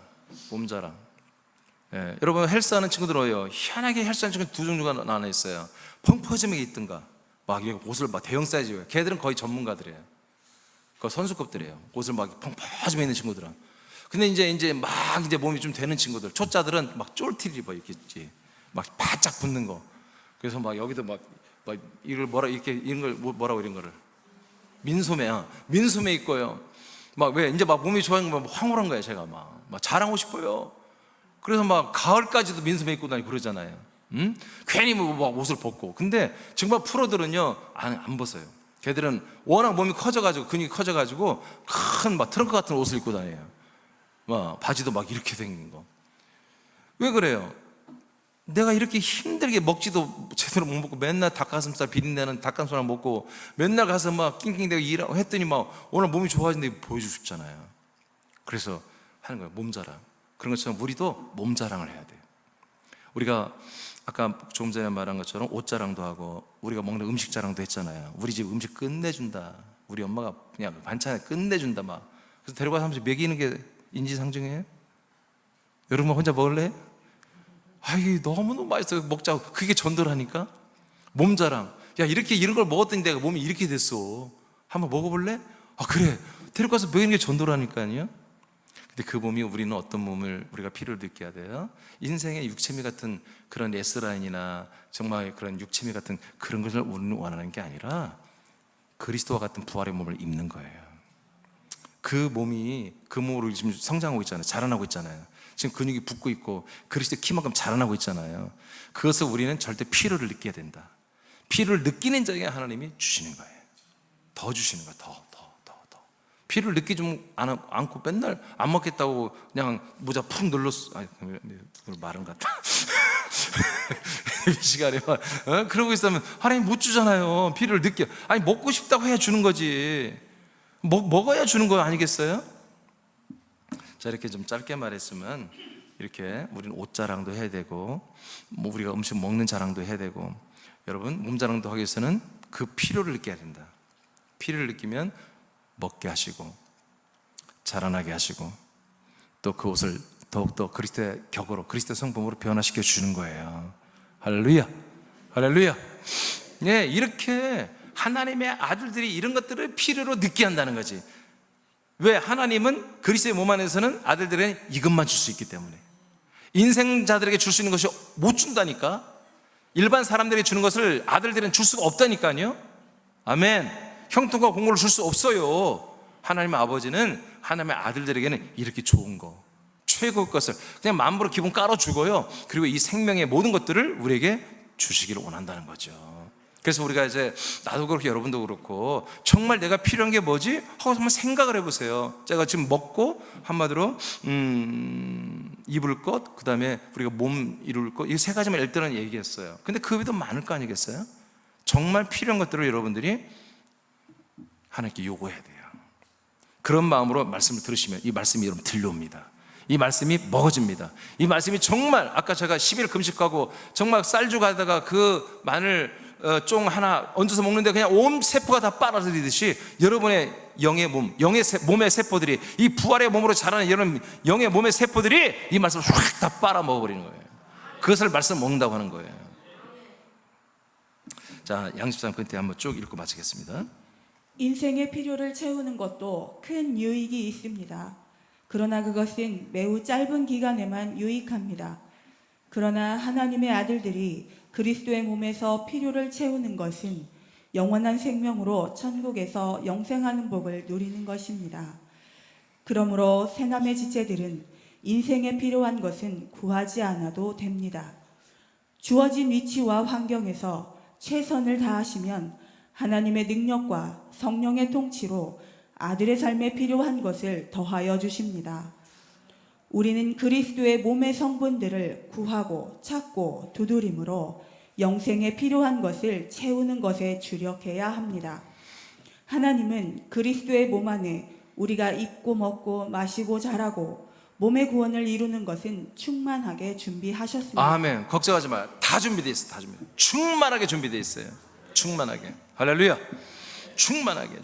예, 여러분 헬스하는 친구들은요, 희한하게 헬스하는 친구 두 종류가 나눠 있어요. 펑퍼짐에 있든가, 막 옷을 대형 사이즈예요. 걔들은 거의 전문가들이에요. 그 선수급들이에요. 옷을 펑퍼짐에 있는 친구들은. 근데 이제 몸이 좀 되는 친구들, 초짜들은 쫄티를 입어 있겠지. 바짝 붙는 거. 그래서 여기도 이걸 이런 거를 민소매 입고요. 왜 이제 몸이 좋아하는 거 황홀한 거예요. 제가 자랑하고 싶어요. 그래서 가을까지도 민소매 입고 다니고 그러잖아요. 괜히 옷을 벗고. 근데 정말 프로들은요 안 벗어요. 걔들은 워낙 몸이 커져가지고, 근육이 커져가지고 큰 트렁크 같은 옷을 입고 다녀요. 바지도 이렇게 생긴 거. 왜 그래요? 내가 이렇게 힘들게 먹지도 제대로 못 먹고 맨날 닭가슴살 비린내는 닭가슴살 먹고 맨날 가서 낑낑대고 일하고 했더니 오늘 몸이 좋아진다고 보여주고 싶잖아요. 그래서 하는 거예요. 몸 자랑. 그런 것처럼 우리도 몸 자랑을 해야 돼요. 우리가 아까 조금 전에 말한 것처럼 옷 자랑도 하고 우리가 먹는 음식 자랑도 했잖아요. 우리 집 음식 끝내준다. 우리 엄마가 그냥 반찬에 끝내준다. 그래서 데려가서 한 번씩 먹이는 게 인지상정이에요. 여러분 혼자 먹을래? 이게 너무너무 맛있어요. 먹자고. 그게 전도라니까. 몸 자랑. 야, 이런 걸 먹었더니 내가 몸이 이렇게 됐어. 한번 먹어볼래? 그래. 데려가서 먹이는 게 전도라니까요. 근데 그 몸이, 우리는 어떤 몸을 우리가 필요로 느껴야 돼요? 인생의 육체미 같은 그런 S라인이나 정말 그런 육체미 같은 그런 것을 우리는 원하는 게 아니라 그리스도와 같은 부활의 몸을 입는 거예요. 그 몸으로 지금 성장하고 있잖아요. 자라나고 있잖아요. 지금 근육이 붙고 있고 그리스도의 키만큼 자라나고 있잖아요. 그것을 우리는 절대 필요를 느껴야 된다. 필요를 느끼는 자에게 하나님이 주시는 거예요. 더 주시는 거예요. 더. 피를 느끼지 않고 맨날 안 먹겠다고 그냥 모자 푹 눌렀어. 아니, 말은 같다. 이 시간에 그러고 있으면 하나님 못 주잖아요. 피를 느껴. 아니, 먹고 싶다고 해야 주는 거지. 먹어야 주는 거 아니겠어요? 자, 이렇게 좀 짧게 말했으면, 이렇게 우리는 옷 자랑도 해야 되고, 뭐 우리가 음식 먹는 자랑도 해야 되고, 여러분 몸 자랑도 하기 위해서는 그 필요를 느껴야 된다. 피를 느끼면 먹게 하시고 자라나게 하시고 또 그 옷을 더욱더 그리스도의 격으로, 그리스도의 성품으로 변화시켜 주는 거예요. 할렐루야, 할렐루야. 네, 이렇게 하나님의 아들들이 이런 것들을 필요로 느끼게 한다는 거지. 왜? 하나님은 그리스도의 몸 안에서는 아들들에게 이것만 줄 수 있기 때문에. 인생자들에게 줄 수 있는 것이 못 준다니까. 일반 사람들이 주는 것을 아들들은 줄 수가 없다니까요. 아멘. 형통과 공고를 줄 수 없어요. 하나님의 아버지는 하나님의 아들들에게는 이렇게 좋은 거, 최고의 것을 그냥 만부로 기본 깔아주고요, 그리고 이 생명의 모든 것들을 우리에게 주시기를 원한다는 거죠. 그래서 우리가 이제, 나도 그렇고 여러분도 그렇고, 정말 내가 필요한 게 뭐지? 하고 한번 생각을 해보세요. 제가 지금 먹고, 한마디로 입을 것, 그 다음에 우리가 몸 이룰 것, 이 세 가지만 일단은 얘기했어요. 근데 그 외에도 많을 거 아니겠어요? 정말 필요한 것들을 여러분들이 하나님께 요구해야 돼요. 그런 마음으로 말씀을 들으시면 이 말씀이 여러분 들려옵니다. 이 말씀이 먹어집니다. 이 말씀이 정말, 아까 제가 10일 금식하고 정말 쌀주 가다가 그 마늘 쫑 하나 얹어서 먹는데 그냥 온 세포가 다 빨아들이듯이 여러분의 영의 몸, 몸의 세포들이, 이 부활의 몸으로 자라는 여러분 영의 몸의 세포들이 이 말씀을 확 다 빨아 먹어버리는 거예요. 그것을 말씀 먹는다고 하는 거예요. 자, 양십삼 근태 한번 쭉 읽고 마치겠습니다. 인생의 필요를 채우는 것도 큰 유익이 있습니다. 그러나 그것은 매우 짧은 기간에만 유익합니다. 그러나 하나님의 아들들이 그리스도의 몸에서 필요를 채우는 것은 영원한 생명으로 천국에서 영생하는 복을 누리는 것입니다. 그러므로 새남의 지체들은 인생에 필요한 것은 구하지 않아도 됩니다. 주어진 위치와 환경에서 최선을 다하시면 하나님의 능력과 성령의 통치로 아들의 삶에 필요한 것을 더하여 주십니다. 우리는 그리스도의 몸의 성분들을 구하고 찾고 두드림으로 영생에 필요한 것을 채우는 것에 주력해야 합니다. 하나님은 그리스도의 몸 안에 우리가 입고 먹고 마시고 자라고 몸의 구원을 이루는 것은 충만하게 준비하셨습니다. 아멘. 걱정하지 마요. 다 준비되어 있어요. 다 준비되어 있어요. 충만하게 준비되어 있어요. 충만하게. 할렐루야. 충만하게.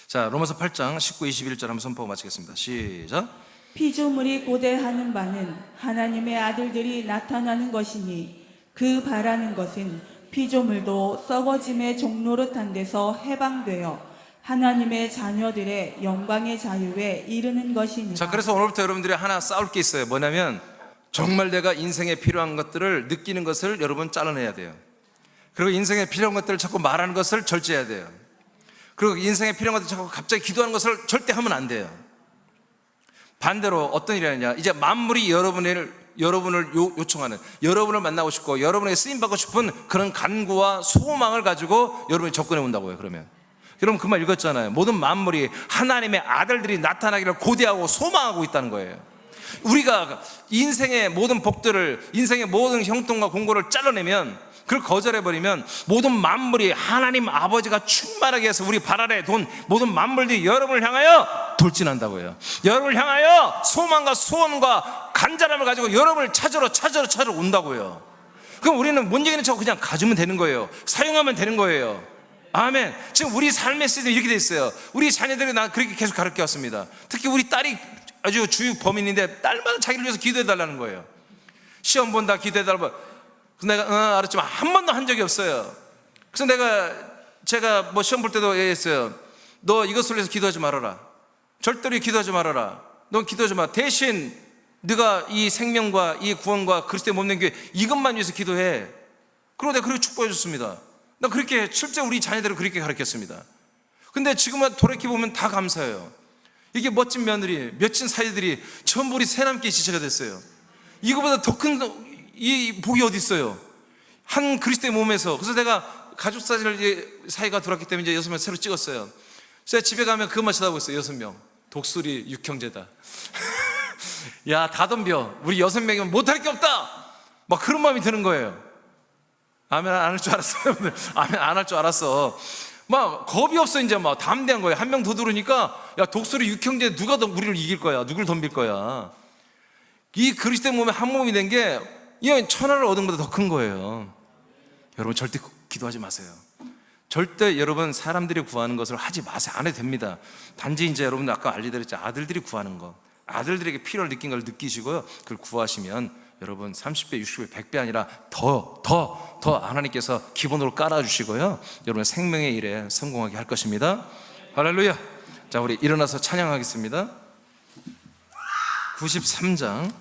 자, 로마서 8장 19, 21절 한번 선포하고 마치겠습니다. 시작. 피조물이 고대하는 바는 하나님의 아들들이 나타나는 것이니 그 바라는 것은 피조물도 썩어짐의 종노릇한 데서 해방되어 하나님의 자녀들의 영광의 자유에 이르는 것이니라. 자, 그래서 오늘부터 여러분들이 하나 싸울 게 있어요. 뭐냐면 정말 내가 인생에 필요한 것들을 느끼는 것을 여러분 잘라내야 돼요. 그리고 인생에 필요한 것들을 자꾸 말하는 것을 절제해야 돼요. 그리고 인생에 필요한 것들 자꾸 갑자기 기도하는 것을 절대 하면 안 돼요. 반대로 어떤 일이 아니냐, 이제 만물이 여러분을 요청하는, 여러분을 만나고 싶고 여러분에게 쓰임받고 싶은 그런 간구와 소망을 가지고 여러분이 접근해 온다고요. 그러면 여러분 그 말 읽었잖아요. 모든 만물이 하나님의 아들들이 나타나기를 고대하고 소망하고 있다는 거예요. 우리가 인생의 모든 복들을, 인생의 모든 형통과 공고를 잘라내면, 그걸 거절해버리면 모든 만물이 하나님 아버지가 충만하게 해서 우리 발 아래 돈 모든 만물들이 여러분을 향하여 돌진한다고요. 여러분을 향하여 소망과 소원과 간절함을 가지고 여러분을 찾으러 온다고요. 그럼 우리는 뭔 얘기는 척 그냥 가지면 되는 거예요. 사용하면 되는 거예요. 아멘. 지금 우리 삶의 시스템이 이렇게 돼 있어요. 우리 자녀들이 나 그렇게 계속 가르쳐 왔습니다. 특히 우리 딸이 아주 주요 범인인데 딸마다 자기를 위해서 기도해 달라는 거예요. 시험 본다 기도해 달라고. 그래서 내가 알았지만 한 번도 한 적이 없어요. 그래서 제가 뭐 시험 볼 때도 얘기했어요. 너 이것을 위해서 기도하지 말아라. 절대로 기도하지 말아라. 넌 기도하지 마. 대신 네가 이 생명과 이 구원과 그리스도의 몸된 교회 이것만 위해서 기도해. 그리고 내가 그렇게 축복해 줬습니다. 나 그렇게 실제 우리 자녀들을 그렇게 가르쳤습니다. 근데 지금은 돌이켜보면 다 감사해요. 이게 멋진 며느리, 멋진 사위들이 전부 우리 새남께 지체가 됐어요. 이거보다 더 큰 이 복이 어디 있어요? 한 그리스도의 몸에서. 그래서 내가 가족 사진을 이제 사이가 돌았기 때문에 이제 6명 새로 찍었어요. 그래서 집에 가면 그것만 쳐다보고 있어요. 6명. 독수리 육형제다. 야, 다 덤벼. 우리 6명이면 못할 게 없다. 막 그런 마음이 드는 거예요. 아멘 안 할 줄 알았어요. 아멘 안 할 줄 알았어. 막 겁이 없어. 이제 막 담대한 거예요. 한 명 더 들으니까 야, 독수리 육형제 누가 더 우리를 이길 거야? 누굴 덤빌 거야? 이 그리스도의 몸에 한 몸이 된 게 이 천하를 얻은 것보다 더 큰 거예요. 여러분 절대 기도하지 마세요. 절대 여러분 사람들이 구하는 것을 하지 마세요. 안 해도 됩니다. 단지 이제 여러분 아까 알려드렸죠. 아들들이 구하는 거, 아들들에게 필요를 느낀 걸 느끼시고요. 그걸 구하시면 여러분 30배, 60배, 100배 아니라 더 하나님께서 기본으로 깔아주시고요. 여러분 생명의 일에 성공하게 할 것입니다. 할렐루야. 자, 우리 일어나서 찬양하겠습니다. 93장